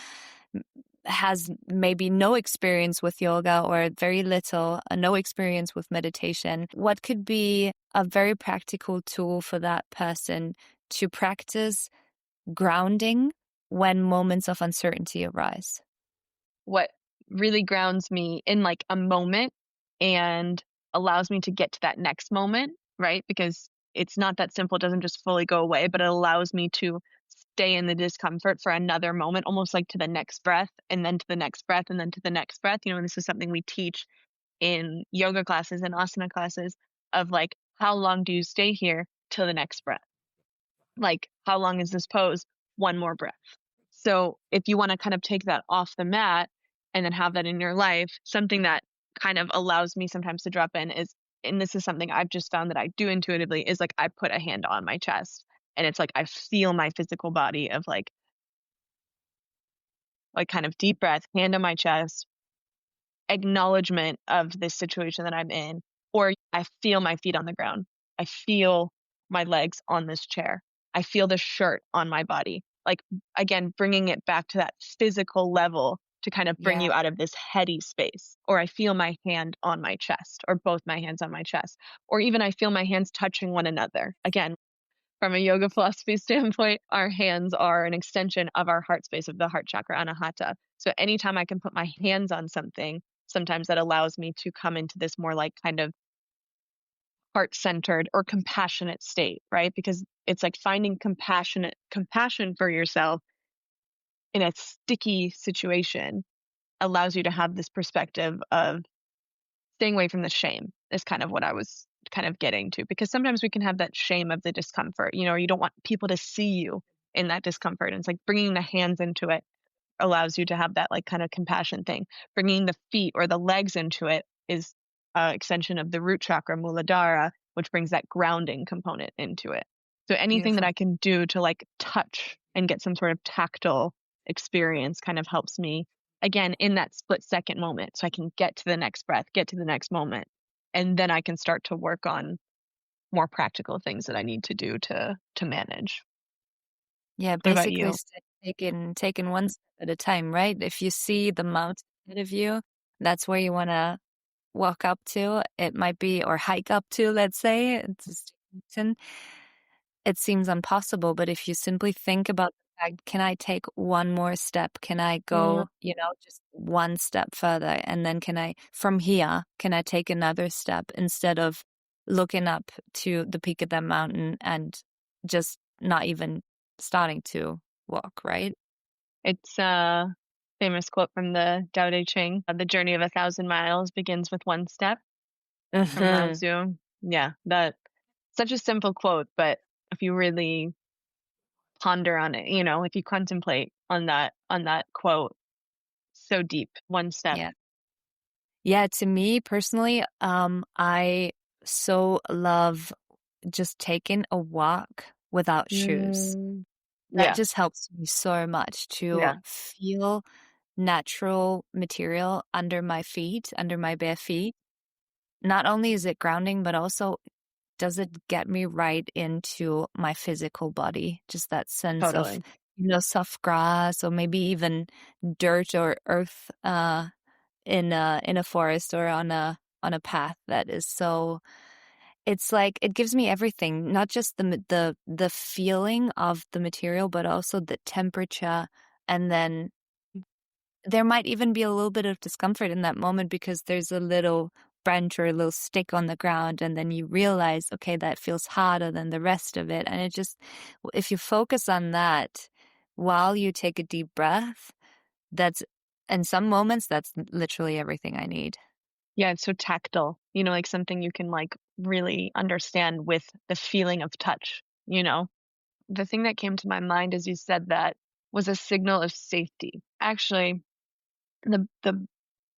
has maybe no experience with yoga or very little, no experience with meditation, what could be a very practical tool for that person to practice grounding when moments of uncertainty arise? What really grounds me in like a moment and allows me to get to that next moment, right? Because it's not that simple, it doesn't just fully go away, but it allows me to stay in the discomfort for another moment, almost like to the next breath and then to the next breath and then to the next breath. And this is something we teach in yoga classes and asana classes of like, how long do you stay here till the next breath? Like, how long is this pose? One more breath. So if you want to kind of take that off the mat and then have that in your life, something that kind of allows me sometimes to drop in is, and this is something I've just found that I do intuitively, is like I put a hand on my chest and it's like I feel my physical body of like kind of deep breath, hand on my chest, acknowledgement of this situation that I'm in, or I feel my feet on the ground. I feel my legs on this chair. I feel the shirt on my body. Like, again, bringing it back to that physical level to kind of bring Yeah, you out of this heady space. Or I feel my hand on my chest, or both my hands on my chest, or even I feel my hands touching one another. Again, from a yoga philosophy standpoint, our hands are an extension of our heart space, of the heart chakra, anahata. So anytime I can put my hands on something, sometimes that allows me to come into this more like kind of heart centered or compassionate state, right? Because it's like finding compassion for yourself in a sticky situation allows you to have this perspective of staying away from the shame, is kind of what I was kind of getting to. Because sometimes we can have that shame of the discomfort, or you don't want people to see you in that discomfort. And it's like bringing the hands into it allows you to have that like kind of compassion thing. Bringing the feet or the legs into it is an extension of the root chakra, Muladhara, which brings that grounding component into it. So anything that beautiful. I can do to like touch and get some sort of tactile experience kind of helps me again in that split second moment. So I can get to the next breath, get to the next moment, and then I can start to work on more practical things that I need to do to manage. Yeah, What about basically you? taking one step at a time, right? If you see the mountain ahead of you, that's where you wanna walk up to. It might be or hike up to, let's say. It's just mountain. It seems impossible, but if you simply think about the fact, can I take one more step? Can I Mm, go, just one step further? And then from here, can I take another step instead of looking up to the peak of that mountain and just not even starting to walk, right? It's a famous quote from the Tao Te Ching. The journey of 1,000 miles begins with one step, from Lao Mhm. Tzu. Yeah, that such a simple quote, but if you really ponder on it, if you contemplate on that quote, so deep. One step. Yeah. Yeah, to me personally, I so love just taking a walk without shoes. Mm, That yeah, just helps me so much to yeah, feel natural material under my feet, under my bare feet. Not only is it grounding, but also does it get me right into my physical body? Just that sense of, totally. soft grass or maybe even dirt or earth in a forest or on a path that is so it's like it gives me everything, not just the feeling of the material, but also the temperature. And then there might even be a little bit of discomfort in that moment because there's a little branch or a little stick on the ground, and then you realize, okay, that feels harder than the rest of it. And if you focus on that while you take a deep breath, that's in some moments, that's literally everything I need. Yeah, it's so tactile, like something you can like really understand with the feeling of touch. The thing that came to my mind as you said that was a signal of safety. Actually, the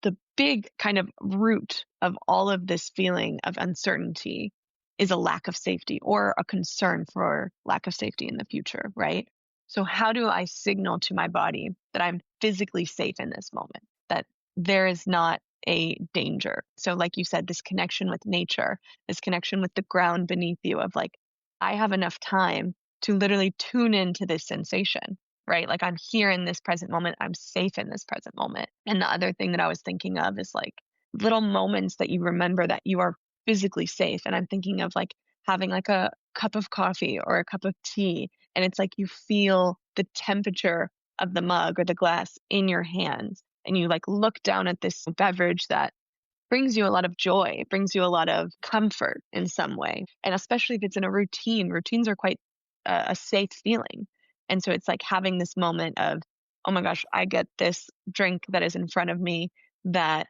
the big kind of root of all of this feeling of uncertainty is a lack of safety or a concern for lack of safety in the future, right? So how do I signal to my body that I'm physically safe in this moment? That there is not a danger. So, like you said, this connection with nature, this connection with the ground beneath you of like, I have enough time to literally tune into this sensation, right? Like, I'm here in this present moment. I'm safe in this present moment. And the other thing that I was thinking of is like little moments that you remember that you are physically safe. And I'm thinking of like having like a cup of coffee or a cup of tea. And it's like you feel the temperature of the mug or the glass in your hands. And you like look down at this beverage that brings you a lot of joy. It brings you a lot of comfort in some way. And especially if it's in a routine, routines are quite a safe feeling. And so it's like having this moment of, oh my gosh, I get this drink that is in front of me that,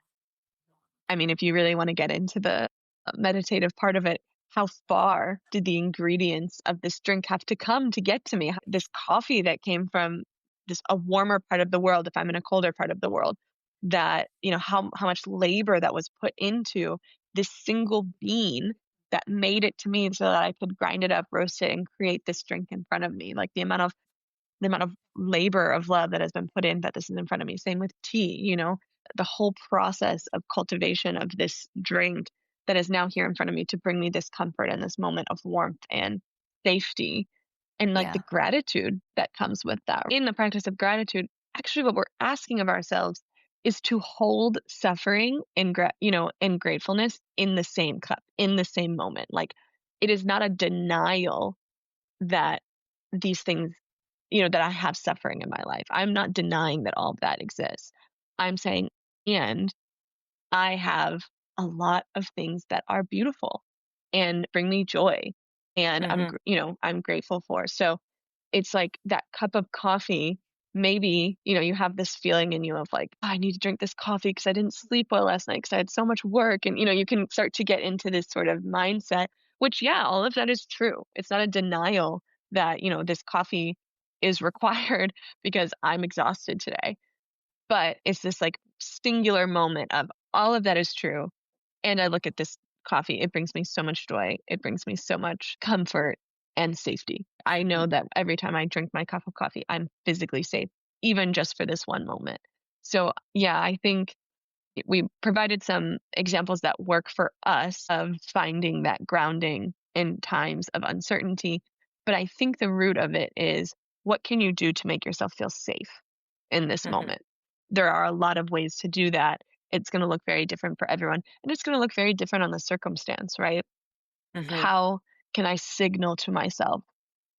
I mean, if you really want to get into the meditative part of it, how far did the ingredients of this drink have to come to get to me? This coffee that came from this a warmer part of the world, if I'm in a colder part of the world, that, how much labor that was put into this single bean that made it to me so that I could grind it up, roast it, and create this drink in front of me. Like the amount of labor of love that has been put in that this is in front of me. Same with tea, the whole process of cultivation of this drink that is now here in front of me to bring me this comfort and this moment of warmth and safety and like the Yeah. gratitude that comes with that. In the practice of gratitude, actually what we're asking of ourselves is to hold suffering and gratefulness in the same cup, in the same moment. Like it is not a denial that these things, that I have suffering in my life. I'm not denying that all of that exists. I'm saying, and I have a lot of things that are beautiful and bring me joy and Hmm. I'm grateful for. So it's like that cup of coffee, maybe, you have this feeling in you of like, "Oh, I need to drink this coffee because I didn't sleep well last night because I had so much work." And, you can start to get into this sort of mindset, which, yeah, all of that is true. It's not a denial that, this coffee is required because I'm exhausted today. But it's this like singular moment of all of that is true. And I look at this coffee, it brings me so much joy. It brings me so much comfort and safety. I know that every time I drink my cup of coffee, I'm physically safe, even just for this one moment. So, yeah, I think we provided some examples that work for us of finding that grounding in times of uncertainty. But I think the root of it is what can you do to make yourself feel safe in this Hmm. moment? There are a lot of ways to do that. It's going to look very different for everyone, and it's going to look very different on the circumstance, right? Hmm. How can I signal to myself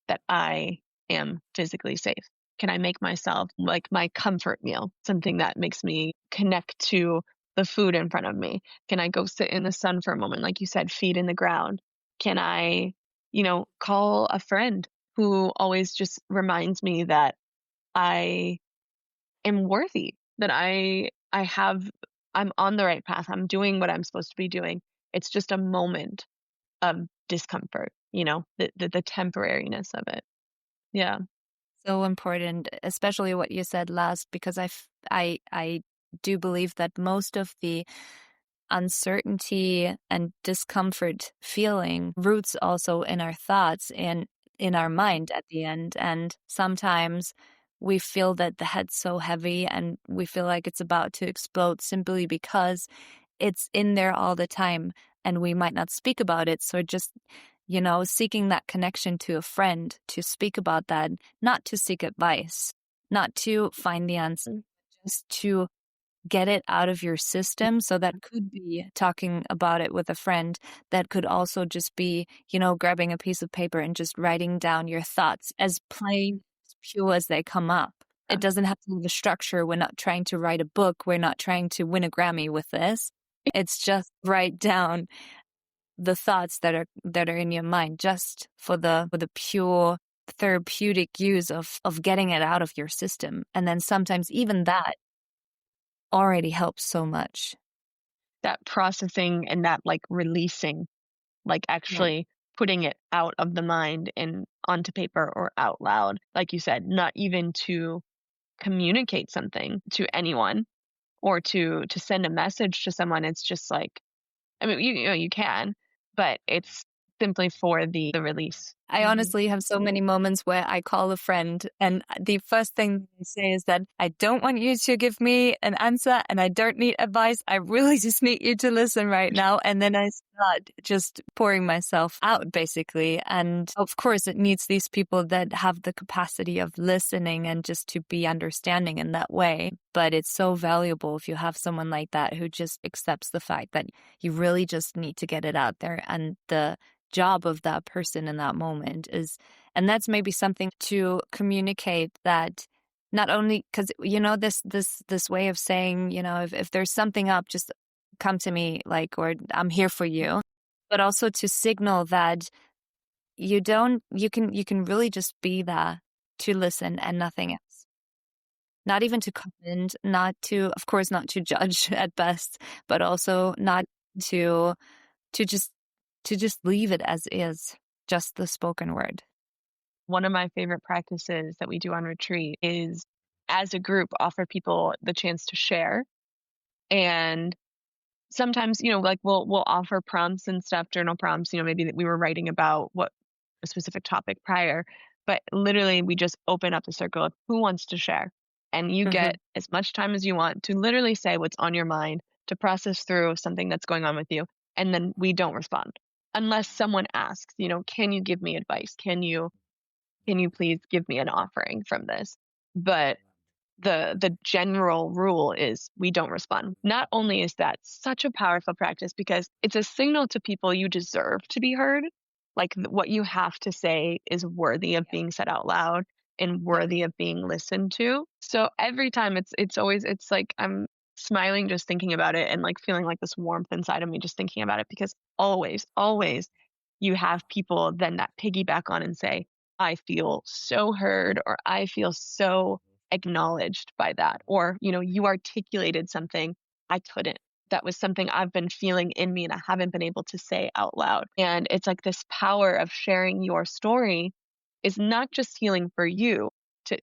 that I am physically safe? Can I make myself like my comfort meal, something that makes me connect to the food in front of me? Can I go sit in the sun for a moment, like you said, feet in the ground? Can I, call a friend who always just reminds me that I am worthy, that I'm on the right path. I'm doing what I'm supposed to be doing. It's just a moment of discomfort, the temporariness of it. Yeah. So important, especially what you said last, because I do believe that most of the uncertainty and discomfort feeling roots also in our thoughts and in our mind at the end. And sometimes we feel that the head's so heavy and we feel like it's about to explode simply because it's in there all the time and we might not speak about it. So just, seeking that connection to a friend to speak about that, not to seek advice, not to find the answer, Mm. just to get it out of your system. So that could be talking about it with a friend. That could also just be, grabbing a piece of paper and just writing down your thoughts as plain, as pure as they come up. It Yeah. doesn't have to have a structure. We're not trying to write a book. We're not trying to win a Grammy with this. It's just write down the thoughts that are in your mind just for the pure therapeutic use of getting it out of your system. And then sometimes even that already helps so much. That processing and that like releasing, like Yeah. actually putting it out of the mind and onto paper or out loud, like you said, not even to communicate something to anyone or to send a message to someone. It's just like, I mean, you can, but it's simply for the release. I honestly have so many moments where I call a friend and the first thing they say is that I don't want you to give me an answer and I don't need advice. I really just need you to listen right now. And then I start just pouring myself out basically. And of course it needs these people that have the capacity of listening and just to be understanding in that way. But it's so valuable if you have someone like that who just accepts the fact that you really just need to get it out there, and the job of that person in that moment is, and that's maybe something to communicate, that not only because this way of saying, if there's something up, just come to me, like, or I'm here for you, but also to signal that you can really just be there to listen and nothing else, not even to comment, not to, of course, not to judge at best, but also not to to just to just leave it as is, just the spoken word. One of my favorite practices that we do on retreat is, as a group, offer people the chance to share. And sometimes, like we'll offer prompts and stuff, journal prompts, maybe that we were writing about what a specific topic prior, but literally we just open up the circle of who wants to share. And you get Mhm. as much time as you want to literally say what's on your mind, to process through something that's going on with you. And then we don't respond unless someone asks, can you give me advice? Can you please give me an offering from this? But the general rule is we don't respond. Not only is that such a powerful practice because it's a signal to people you deserve to be heard, like what you have to say is worthy of being said out loud and Yeah. worthy of being listened to. So every time it's like I'm smiling just thinking about it, and like feeling like this warmth inside of me just thinking about it, because always you have people then that piggyback on and say, I feel so heard, or I feel so acknowledged by that. Or, you articulated something I couldn't. That was something I've been feeling in me and I haven't been able to say out loud. And it's like this power of sharing your story is not just healing for you to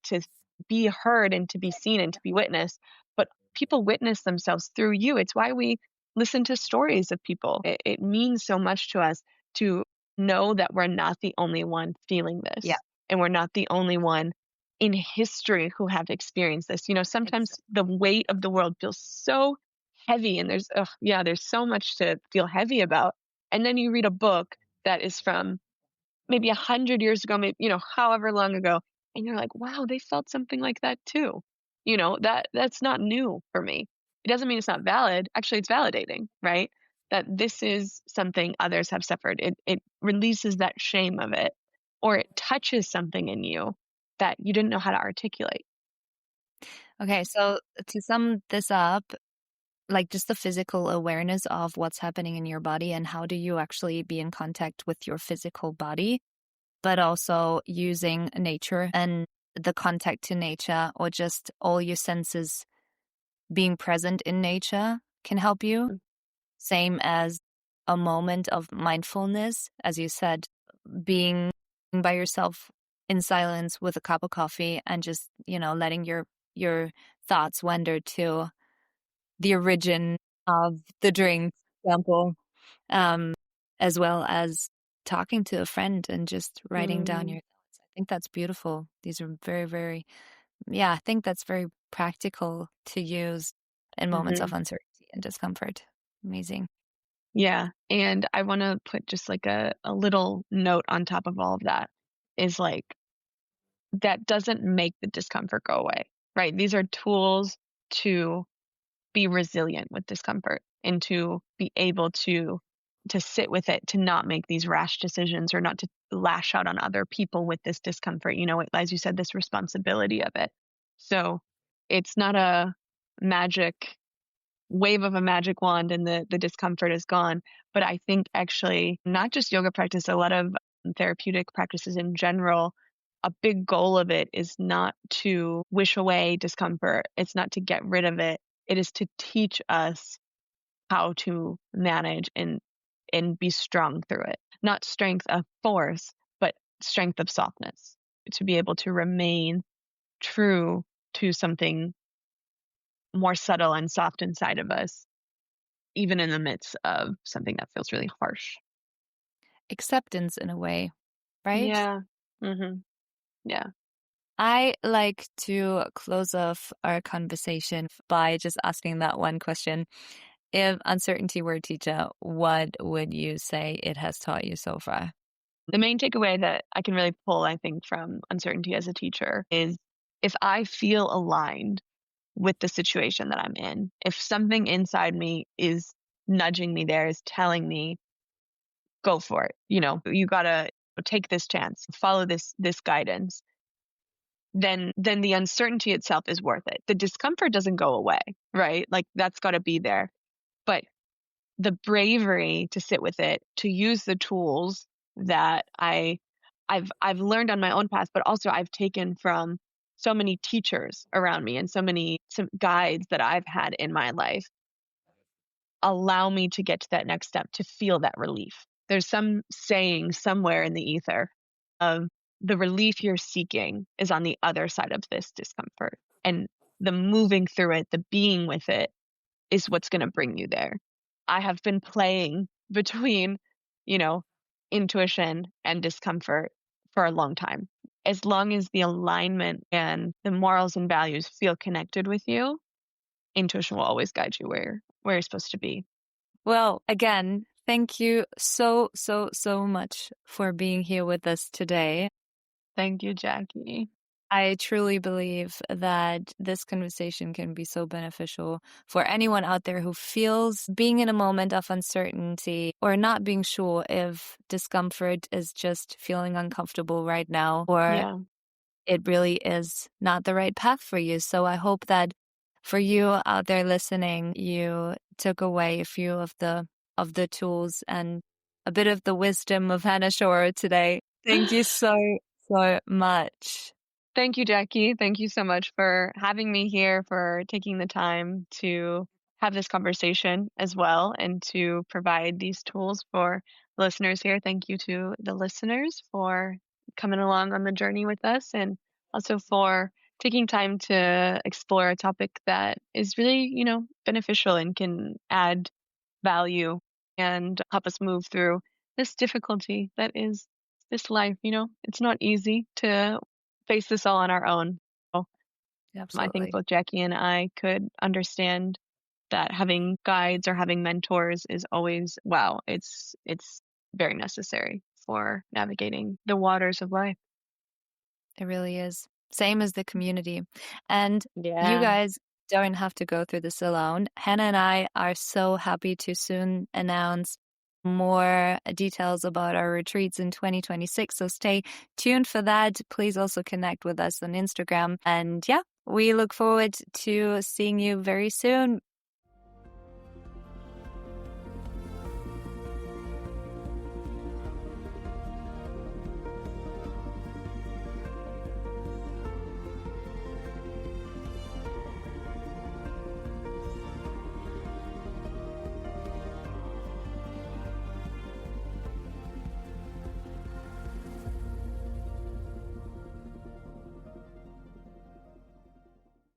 be heard and to be seen and to be witnessed, but people witness themselves through you. It's why we listen to stories of people. It means so much to us to know that we're not the only one feeling Yeah. this, and we're not the only one in history who have experienced this. Sometimes Exactly. the weight of the world feels so heavy, and there's so much to feel heavy about. And then you read a book that is from maybe 100 years ago, maybe, however long ago, and you're like, wow, they felt something like that too. That's not new for me. It doesn't mean it's not valid. Actually, it's validating, right? That this is something others have suffered. It releases that shame of it, or it touches something in you that you didn't know how to articulate. Okay, so to sum this up, like just the physical awareness of what's happening in your body and how do you actually be in contact with your physical body, but also using nature and the contact to nature, or just all your senses being present in nature can help you. Same as a moment of mindfulness, as you said, being by yourself in silence with a cup of coffee and just, letting your thoughts wander to the origin of the drink, for example, um, as well as talking to a friend and just writing down Mm-hmm. your thoughts. I think that's beautiful. These are very, very, yeah, I think that's very practical to use in moments of uncertainty and discomfort. Amazing. Yeah. And I want to put just like a little note on top of all of that, is like, that doesn't make the discomfort go away, right? These are tools to be resilient with discomfort and to be able to sit with it, to not make these rash decisions or not to lash out on other people with this discomfort. As you said, this responsibility of it. So it's not a magic wave of a magic wand and the discomfort is gone. But I think actually, not just yoga practice, a lot of therapeutic practices in general, a big goal of it is not to wish away discomfort. It's not to get rid of it. It is to teach us how to manage and be strong through it. Not strength of force, but strength of softness. To be able to remain true to something more subtle and soft inside of us, even in the midst of something that feels really harsh. acceptance in a way, right? Yeah. Mhm. Yeah. I like to close off our conversation by just asking that one question. If uncertainty were a teacher, what would you say it has taught you so far? The main takeaway that I can really pull, I think, from uncertainty as a teacher is if I feel aligned with the situation that I'm in, if something inside me is nudging me there, is telling me, go for it, you gotta take this chance, follow this guidance, then the uncertainty itself is worth it. The discomfort doesn't go away, right? Like that's gotta be there. But the bravery to sit with it, to use the tools that I've learned on my own path, but also I've taken from so many teachers around me and some guides that I've had in my life allow me to get to that next step to feel that relief. There's some saying somewhere in the ether of the relief you're seeking is on the other side of this discomfort. And the moving through it, the being with it is what's going to bring you there. I have been playing between, you know, intuition and discomfort for a long time. As long as the alignment and the morals and values feel connected with you, intuition will always guide you where you're supposed to be. Well, again, thank you so, so, so much for being here with us today. Thank you, Jackie. I truly believe that this conversation can be so beneficial for anyone out there who feels being in a moment of uncertainty or not being sure if discomfort is just feeling uncomfortable right now or Yeah. it really is not the right path for you. So I hope that for you out there listening, you took away a few of the tools and a bit of the wisdom of Hannah Shore today. Thank you so, so much. Thank you, Jackie. Thank you so much for having me here, for taking the time to have this conversation as well, and to provide these tools for listeners here. Thank you to the listeners for coming along on the journey with us, and also for taking time to explore a topic that is really, beneficial and can add value and help us move through this difficulty that is this life. It's not easy to face this all on our own. So I think Absolutely. both Jackie and I could understand that having guides or having mentors is always, wow, it's very necessary for navigating the waters of life. It really is. Same as the community. And you Yeah. guys don't have to go through this alone. Hannah and I are so happy to soon announce more details about our retreats in 2026. So stay tuned for that. Please also connect with us on Instagram. And yeah, we look forward to seeing you very soon.